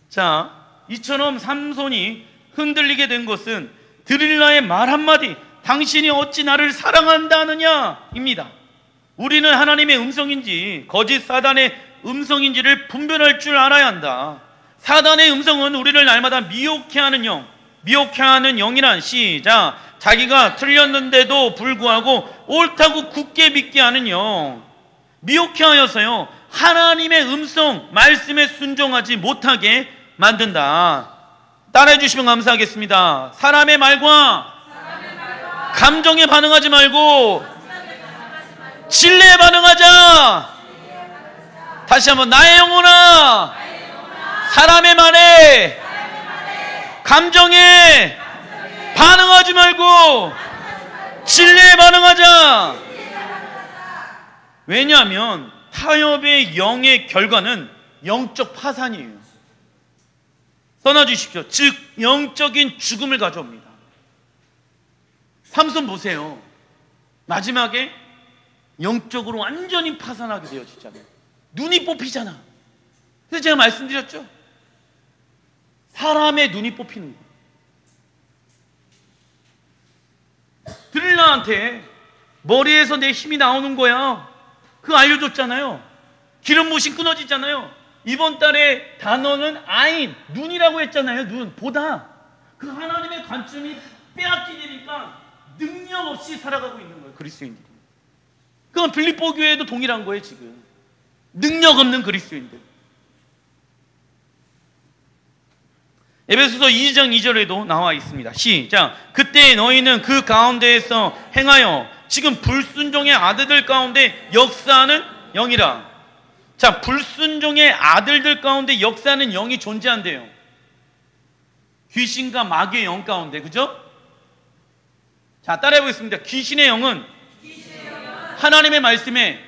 자, 이처럼 삼손이 흔들리게 된 것은 드릴라의 말 한마디, 당신이 어찌 나를 사랑한다 하느냐 입니다. 우리는 하나님의 음성인지 거짓 사단의 음성인지를 분별할 줄 알아야 한다. 사단의 음성은 우리를 날마다 미혹해 하는 영, 미혹해 하는 영이란 시작. 자기가 틀렸는데도 불구하고 옳다고 굳게 믿게 하는 영, 미혹해 하여서요 하나님의 음성, 말씀에 순종하지 못하게 만든다. 따라해 주시면 감사하겠습니다. 사람의 말과 감정에 반응하지 말고 진리에 반응하자. 다시 한번, 나의 영혼아, 사람의 말에, 감정에 반응하지 말고 진리에 반응하자. 왜냐하면 타협의 영의 결과는 영적 파산이에요. 써놔주십시오. 즉 영적인 죽음을 가져옵니다. 삼손 보세요. 마지막에 영적으로 완전히 파산하게 되어지잖아요. 눈이 뽑히잖아. 그래서 제가 말씀드렸죠. 사람의 눈이 뽑히는 거야. 드릴라한테 머리에서 내 힘이 나오는 거야. 그거 알려줬잖아요. 기름 부심 끊어지잖아요. 이번 달에 단어는 아인, 눈이라고 했잖아요. 눈, 보다. 그 하나님의 관점이 빼앗기니까 능력 없이 살아가고 있는 거예요, 그리스도인들이. 그건 빌립보 교회에도 동일한 거예요, 지금. 능력 없는 그리스도인들. 에베소서 2장 2절에도 나와 있습니다. 시작. 그때 너희는 그 가운데에서 행하여 지금 불순종의 아들들 가운데 역사하는 영이라. 자, 불순종의 아들들 가운데 역사하는 영이 존재한대요. 귀신과 마귀의 영 가운데, 그죠? 자, 따라해 보겠습니다. 귀신의 영은 하나님의 말씀에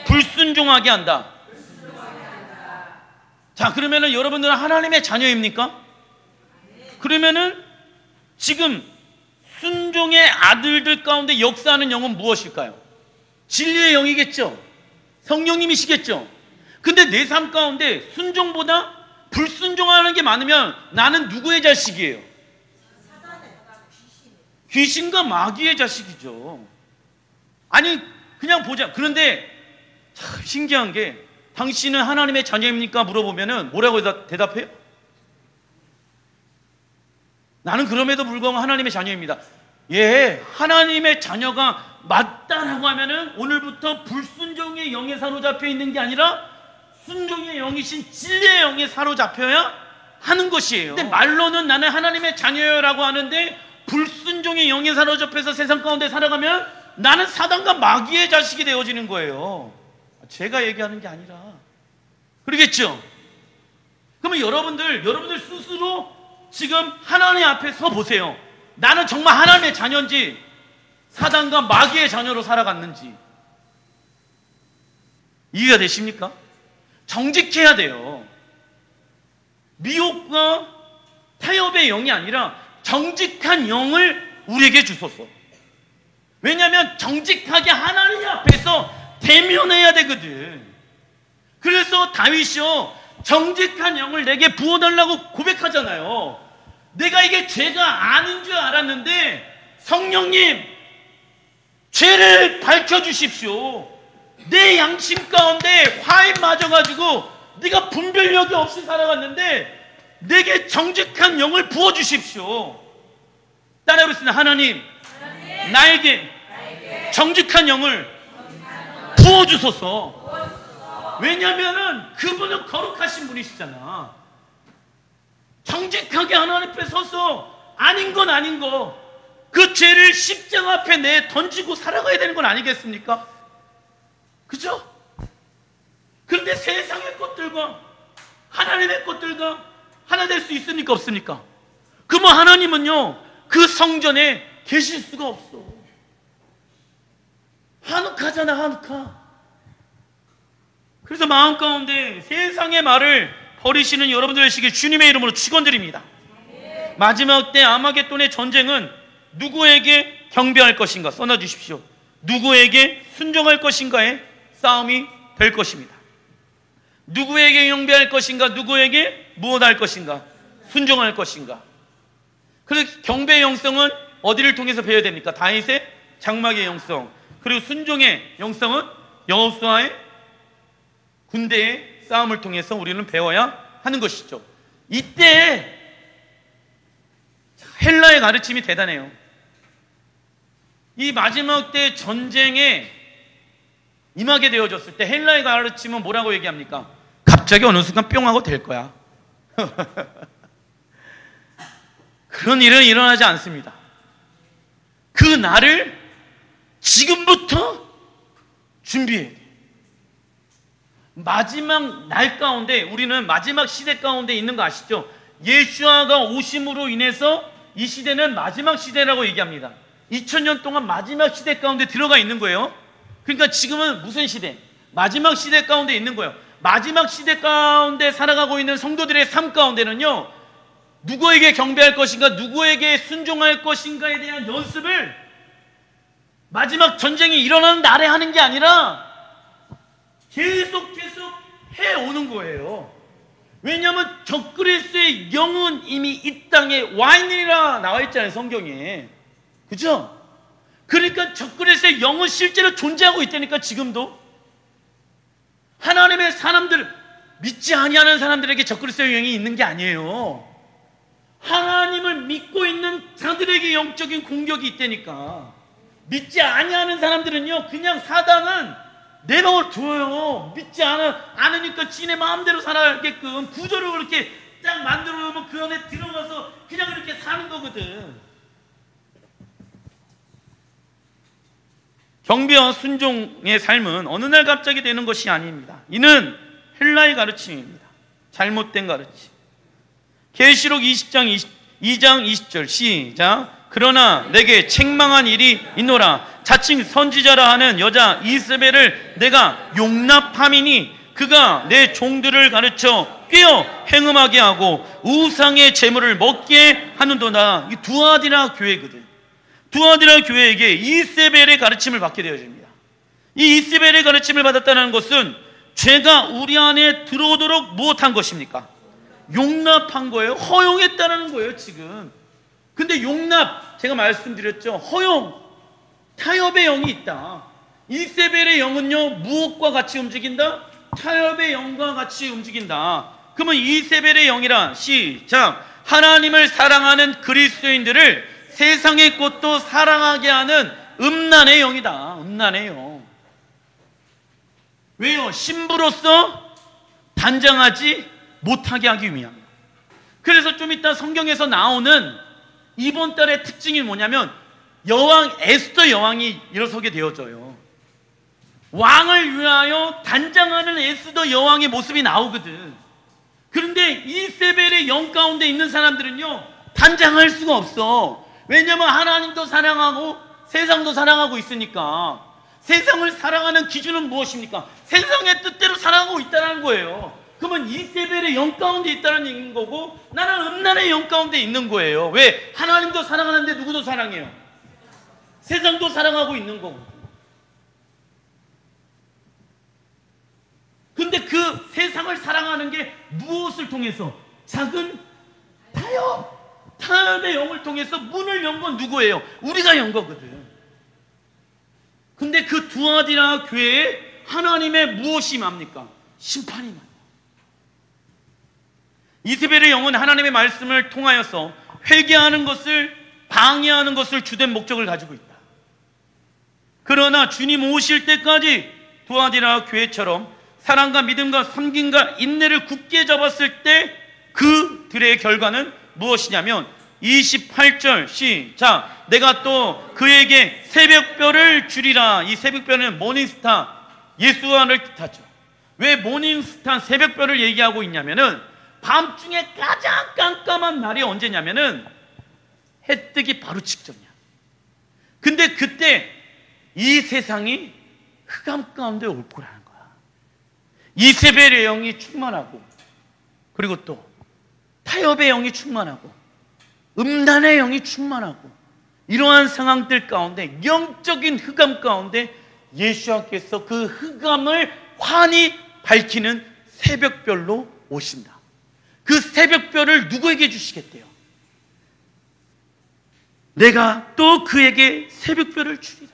불순종하게 한다. 자, 그러면은 여러분들은 하나님의 자녀입니까? 그러면은 지금 순종의 아들들 가운데 역사하는 영은 무엇일까요? 진리의 영이겠죠. 성령님이시겠죠. 근데 내 삶 가운데 순종보다 불순종하는 게 많으면 나는 누구의 자식이에요? 귀신과 마귀의 자식이죠. 아니, 그냥 보자. 그런데 참 신기한 게, 당신은 하나님의 자녀입니까? 물어보면은 뭐라고 대답해요? 나는 그럼에도 불구하고 하나님의 자녀입니다. 예, 하나님의 자녀가 맞다라고 하면은 오늘부터 불순종의 영에 사로잡혀 있는 게 아니라 순종의 영이신 진리의 영에 사로잡혀야 하는 것이에요. 근데 말로는 나는 하나님의 자녀라고 하는데 불순종의 영에 사로잡혀서 세상 가운데 살아가면 나는 사단과 마귀의 자식이 되어지는 거예요. 제가 얘기하는 게 아니라. 그러겠죠? 그러면 여러분들 스스로 지금 하나님 앞에 서 보세요. 나는 정말 하나님의 자녀인지 사단과 마귀의 자녀로 살아갔는지 이해가 되십니까? 정직해야 돼요. 미혹과 타협의 영이 아니라 정직한 영을 우리에게 주소서. 왜냐하면 정직하게 하나님 앞에서 대면해야 되거든. 그래서 다윗이요, 정직한 영을 내게 부어달라고 고백하잖아요. 내가 이게 죄가 아닌 줄 알았는데 성령님, 죄를 밝혀주십시오. 내 양심 가운데 화인 맞아가지고 네가 분별력이 없이 살아갔는데 내게 정직한 영을 부어주십시오. 따라해보겠습니다. 하나님, 나에게 정직한 영을 부어주소서. 왜냐면은 그분은 거룩하신 분이시잖아. 정직하게 하나님 앞에 서서 아닌 건 아닌 거, 그 죄를 십자가 앞에 내 던지고 살아가야 되는 건 아니겠습니까? 그죠? 그런데 세상의 것들과 하나님의 것들과 하나 될 수 있습니까? 없습니까? 그러면 하나님은요, 그 성전에 계실 수가 없어. 한옥하잖아, 한옥하. 그래서 마음 가운데 세상의 말을 버리시는 여러분들 되시길 주님의 이름으로 축원드립니다. 마지막 때 아마겟돈의 전쟁은 누구에게 경배할 것인가 써놔주십시오. 누구에게 순종할 것인가의 싸움이 될 것입니다. 누구에게 경배할 것인가, 누구에게 무엇할 것인가, 순종할 것인가. 그래서 경배의 영성은 어디를 통해서 배워야 됩니까? 다윗의 장막의 영성, 그리고 순종의 영성은 여호수아의 군대의 싸움을 통해서 우리는 배워야 하는 것이죠. 이때 헬라의 가르침이 대단해요. 이 마지막 때 전쟁에 임하게 되어졌을 때 헬라의 가르침은 뭐라고 얘기합니까? 갑자기 어느 순간 뿅 하고 될 거야. 그런 일은 일어나지 않습니다. 그 날을 지금부터 준비해야 돼. 마지막 날 가운데, 우리는 마지막 시대 가운데 있는 거 아시죠? 예수아가 오심으로 인해서 이 시대는 마지막 시대라고 얘기합니다. 2000년 동안 마지막 시대 가운데 들어가 있는 거예요. 그러니까 지금은 무슨 시대? 마지막 시대 가운데 있는 거예요. 마지막 시대 가운데 살아가고 있는 성도들의 삶 가운데는요, 누구에게 경배할 것인가, 누구에게 순종할 것인가에 대한 연습을 마지막 전쟁이 일어나는 날에 하는 게 아니라 계속 해오는 거예요. 왜냐하면 적그리스도의 영은 이미 이 땅에 와 있느니라 나와 있잖아요, 성경에. 그죠? 그러니까 적그리스도의 영은 실제로 존재하고 있다니까. 지금도 하나님의 사람들, 믿지 아니하는 사람들에게 적그리스도의 영이 있는 게 아니에요. 하나님을 믿고 있는 자들에게 영적인 공격이 있다니까. 믿지 아니하는 사람들은요, 그냥 사단은 내버려 둬요. 믿지 않으니까 지네 마음대로 살아가게끔 구조를 그렇게 딱 만들어 놓으면 그 안에 들어가서 그냥 그렇게 사는 거거든. 경배와 순종의 삶은 어느 날 갑자기 되는 것이 아닙니다. 이는 헬라의 가르침입니다. 잘못된 가르침. 계시록 20장 2장 20절 시작. 그러나 내게 책망한 일이 있노라. 자칭 선지자라 하는 여자 이세벨을 내가 용납함이니 그가 내 종들을 가르쳐 꿰어 행음하게 하고 우상의 재물을 먹게 하는도다. 이 두아디라 교회거든. 두아디라 교회에게 이세벨의 가르침을 받게 되어집니다. 이 이세벨의 가르침을 받았다는 것은 죄가 우리 안에 들어오도록 무엇한 것입니까? 용납한 거예요. 허용했다는 거예요, 지금. 근데 용납, 제가 말씀드렸죠. 허용, 타협의 영이 있다. 이세벨의 영은요, 무엇과 같이 움직인다? 타협의 영과 같이 움직인다. 그러면 이세벨의 영이란, 시작. 하나님을 사랑하는 그리스도인들을 세상의 것도 사랑하게 하는 음란의 영이다. 음란의 영. 왜요? 신부로서 단장하지 못하게 하기 위함이다. 그래서 좀 이따 성경에서 나오는 이번 달의 특징이 뭐냐면 여왕 에스더 여왕이 일어서게 되어져요. 왕을 위하여 단장하는 에스더 여왕의 모습이 나오거든. 그런데 이세벨의 영 가운데 있는 사람들은요, 단장할 수가 없어. 왜냐하면 하나님도 사랑하고 세상도 사랑하고 있으니까. 세상을 사랑하는 기준은 무엇입니까? 세상의 뜻대로 사랑하고 있다는 거예요. 그러면 이세벨의 영 가운데 있다는 얘기인 거고, 나는 음란의 영 가운데 있는 거예요. 왜? 하나님도 사랑하는데 누구도 사랑해요? 세상도 사랑하고 있는 거고. 근데 그 세상을 사랑하는 게 무엇을 통해서? 작은 타협의 영을 통해서 문을 연 건 누구예요? 우리가 연 거거든. 근데 그 두아디라 교회에 하나님의 무엇이 임합니까? 심판이 임합니다. 이세벨의 영은 하나님의 말씀을 통하여서 회개하는 것을 방해하는 것을 주된 목적을 가지고 있다. 그러나 주님 오실 때까지 두아디라 교회처럼 사랑과 믿음과 섬김과 인내를 굳게 잡았을 때 그들의 결과는 무엇이냐면 28절 시작. 내가 또 그에게 새벽별을 주리라. 이 새벽별은 모닝스타, 예수와를 뜻하죠. 왜 모닝스타 새벽별을 얘기하고 있냐면은 밤중에 가장 깜깜한 날이 언제냐면은 해 뜨기 바로 직전이야. 근데 그때 이 세상이 흑암 가운데 올 거라는 거야. 이세벨의 영이 충만하고, 그리고 또 타협의 영이 충만하고, 음란의 영이 충만하고, 이러한 상황들 가운데, 영적인 흑암 가운데 예수님께서 그 흑암을 환히 밝히는 새벽별로 오신다. 그 새벽별을 누구에게 주시겠대요? 내가 또 그에게 새벽별을 주리라.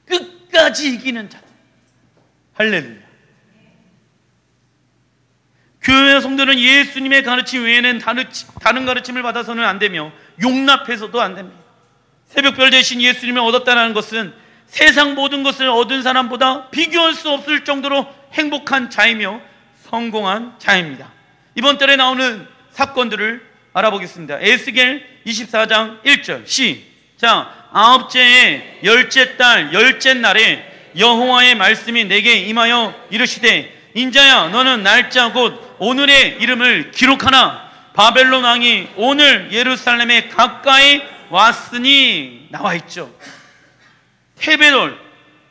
끝까지 이기는 자들. 할렐루야. 교회 성도는 예수님의 가르침 외에는 다른 가르침을 받아서는 안 되며 용납해서도 안 됩니다. 새벽별 대신 예수님을 얻었다는 것은 세상 모든 것을 얻은 사람보다 비교할 수 없을 정도로 행복한 자이며 성공한 자입니다. 이번 달에 나오는 사건들을 알아보겠습니다. 에스겔 24장 1절 시작. 아홉째에 열째 달 열째 날에 여호와의 말씀이 내게 임하여 이르시되 인자야 너는 날짜 곧 오늘의 이름을 기록하나 바벨론 왕이 오늘 예루살렘에 가까이 왔으니 나와 있죠. 테베돌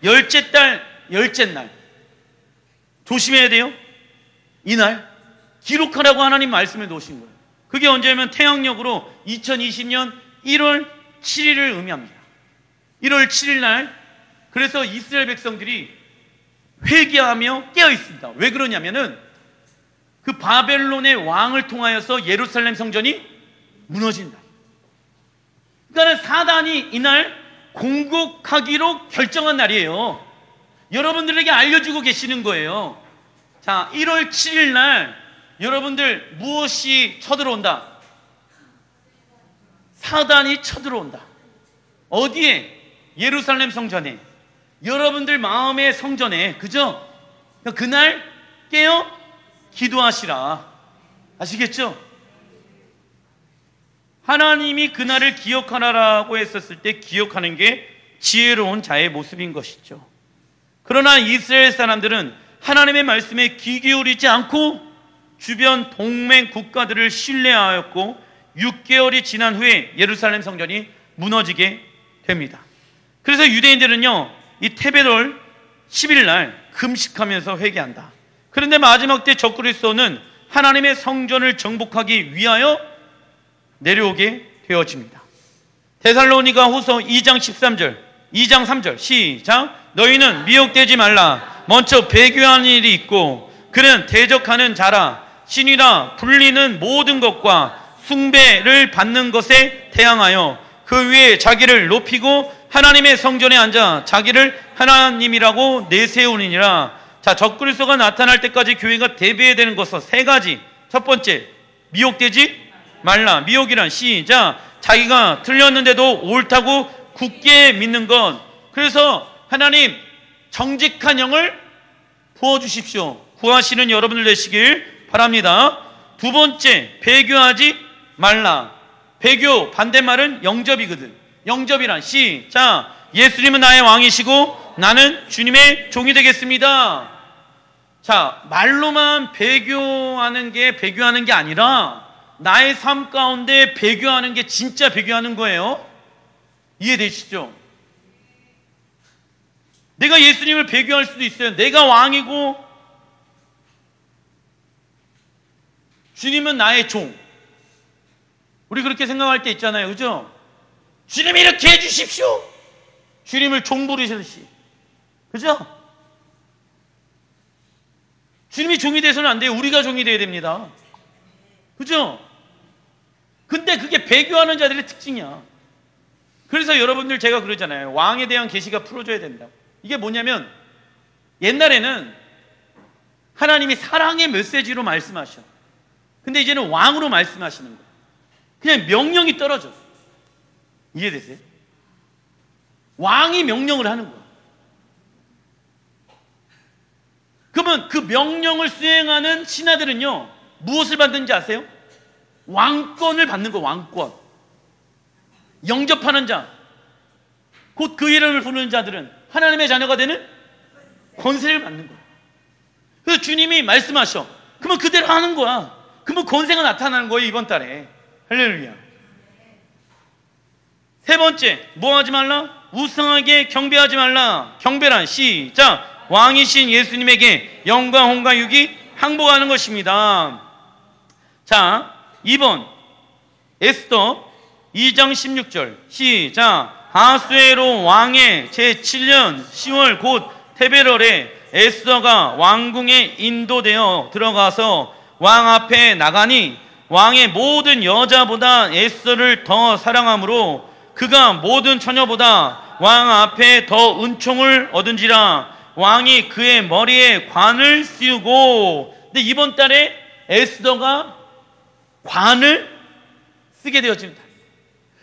열째 달 열째 날 조심해야 돼요. 이날 기록하라고 하나님 말씀에 놓으신 거예요. 그게 언제냐면 태양력으로 2020년 1월 7일을 의미합니다. 1월 7일 날 그래서 이스라엘 백성들이 회개하며 깨어 있습니다. 왜 그러냐면은 그 바벨론의 왕을 통하여서 예루살렘 성전이 무너진다. 그러니까 사단이 이날 공격하기로 결정한 날이에요. 여러분들에게 알려주고 계시는 거예요. 자, 1월 7일 날 여러분들 무엇이 쳐들어온다? 사단이 쳐들어온다. 어디에? 예루살렘 성전에. 여러분들 마음의 성전에. 그죠? 그날 깨어 기도하시라. 아시겠죠? 하나님이 그날을 기억하라고 했었을 때 기억하는 게 지혜로운 자의 모습인 것이죠. 그러나 이스라엘 사람들은 하나님의 말씀에 귀 기울이지 않고 주변 동맹 국가들을 신뢰하였고 6개월이 지난 후에 예루살렘 성전이 무너지게 됩니다. 그래서 유대인들은요, 이 테베돌 10일 날 금식하면서 회개한다. 그런데 마지막 때 적그리스도는 하나님의 성전을 정복하기 위하여 내려오게 되어집니다. 데살로니가 후서 2장 13절 2장 3절 시작. 너희는 미혹되지 말라. 먼저 배교하는 일이 있고 그는 대적하는 자라. 신이라 불리는 모든 것과 숭배를 받는 것에 대항하여 그 위에 자기를 높이고 하나님의 성전에 앉아 자기를 하나님이라고 내세우느니라. 자, 적그리스도가 나타날 때까지 교회가 대비해야 되는 것은 세 가지. 첫 번째, 미혹되지 말라. 미혹이란 시작. 자기가 틀렸는데도 옳다고 굳게 믿는 것. 그래서 하나님 정직한 영을 부어주십시오. 구하시는 여러분들 되시길 바랍니다. 두 번째, 배교하지 말라. 배교 반대말은 영접이거든. 영접이란 시작. 예수님은 나의 왕이시고 나는 주님의 종이 되겠습니다. 자, 말로만 배교하는 게 아니라 나의 삶 가운데 배교하는 게 진짜 배교하는 거예요. 이해되시죠? 내가 예수님을 배교할 수도 있어요. 내가 왕이고 주님은 나의 종. 우리 그렇게 생각할 때 있잖아요. 그죠? 주님이 이렇게 해주십시오. 주님을 종 부르시듯이. 그죠? 주님이 종이 돼서는 안 돼요. 우리가 종이 돼야 됩니다. 그죠? 근데 그게 배교하는 자들의 특징이야. 그래서 여러분들 제가 그러잖아요. 왕에 대한 계시가 풀어줘야 된다. 이게 뭐냐면 옛날에는 하나님이 사랑의 메시지로 말씀하셔. 근데 이제는 왕으로 말씀하시는 거예요. 그냥 명령이 떨어져. 이해되세요? 왕이 명령을 하는 거야. 그러면 그 명령을 수행하는 신하들은요, 무엇을 받는지 아세요? 왕권을 받는 거. 왕권. 영접하는 자, 곧 그 이름을 부르는 자들은 하나님의 자녀가 되는 권세를 받는 거야. 그래서 주님이 말씀하셔. 그러면 그대로 하는 거야. 그러면 권세가 나타나는 거예요. 이번 달에. 할렐루야. 세 번째, 뭐 하지 말라? 우상하게 경배하지 말라. 경배란 시작. 왕이신 예수님에게 영광, hon과 유기 항복하는 것입니다. 자, 2번 에스더 2장 16절 시작. 아수에로 왕의 제7년 10월 곧 테베럴에 에스더가 왕궁에 인도되어 들어가서 왕 앞에 나가니 왕의 모든 여자보다 에스더를 더 사랑하므로 그가 모든 처녀보다 왕 앞에 더 은총을 얻은지라. 왕이 그의 머리에 관을 씌우고. 근데 이번 달에 에스더가 관을 쓰게 되어집니다.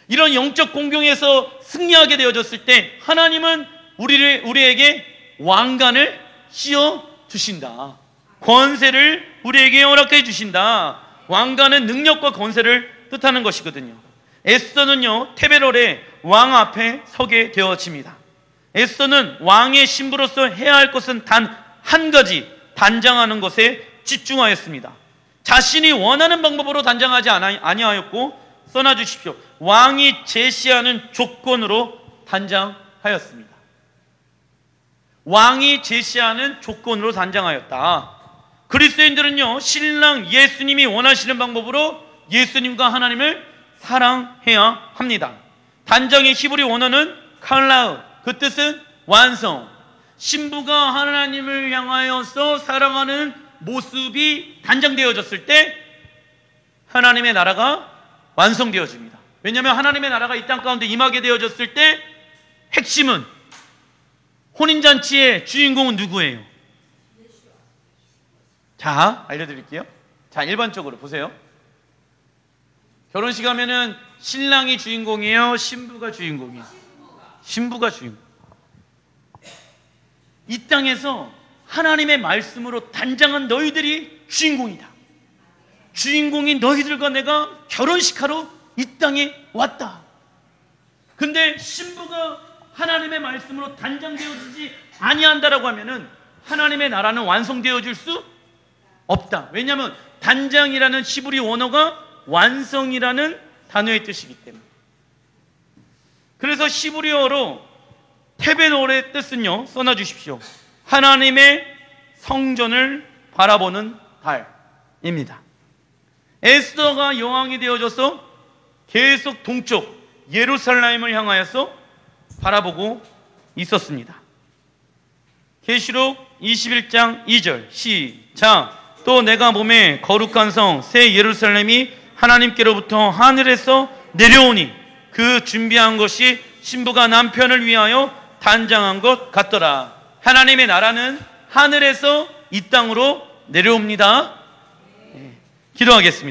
이런 영적 공경에서 승리하게 되어졌을 때 하나님은 우리에게 왕관을 씌워 주신다. 권세를 우리에게 허락해 주신다. 왕관은 능력과 권세를 뜻하는 것이거든요. 에스더는요, 테베롤의 왕 앞에 서게 되어집니다. 에스더는 왕의 신부로서 해야 할 것은 단 한 가지, 단장하는 것에 집중하였습니다. 자신이 원하는 방법으로 단장하지 아니하였고, 써놔 주십시오. 왕이 제시하는 조건으로 단장하였습니다. 왕이 제시하는 조건으로 단장하였다. 그리스도인들은요, 신랑 예수님이 원하시는 방법으로 예수님과 하나님을 사랑해야 합니다. 단장의 히브리 원어는 칼라우, 그 뜻은 완성. 신부가 하나님을 향하여서 사랑하는 모습이 단장되어졌을 때 하나님의 나라가 완성되어집니다. 왜냐하면 하나님의 나라가 이 땅 가운데 임하게 되어졌을 때 핵심은, 혼인잔치의 주인공은 누구예요? 자, 알려드릴게요. 자, 일반적으로 보세요. 결혼식 하면은 신랑이 주인공이에요? 신부가 주인공이에요? 신부가 주인공. 이 땅에서 하나님의 말씀으로 단장한 너희들이 주인공이다. 주인공인 너희들과 내가 결혼식하러 이 땅에 왔다. 근데 신부가 하나님의 말씀으로 단장되어지지 아니한다라고 하면은 하나님의 나라는 완성되어질 수 없다. 왜냐하면 단장이라는 히브리 원어가 완성이라는 단어의 뜻이기 때문에. 그래서 히브리어로 테베놀의 뜻은요, 써놔 주십시오. 하나님의 성전을 바라보는 달입니다. 에스더가 여왕이 되어져서 계속 동쪽 예루살렘을 향하여서 바라보고 있었습니다. 계시록 21장 2절 시작. 또 내가 몸에 거룩한 성 새 예루살렘이 하나님께로부터 하늘에서 내려오니 그 준비한 것이 신부가 남편을 위하여 단장한 것 같더라. 하나님의 나라는 하늘에서 이 땅으로 내려옵니다. 기도하겠습니다.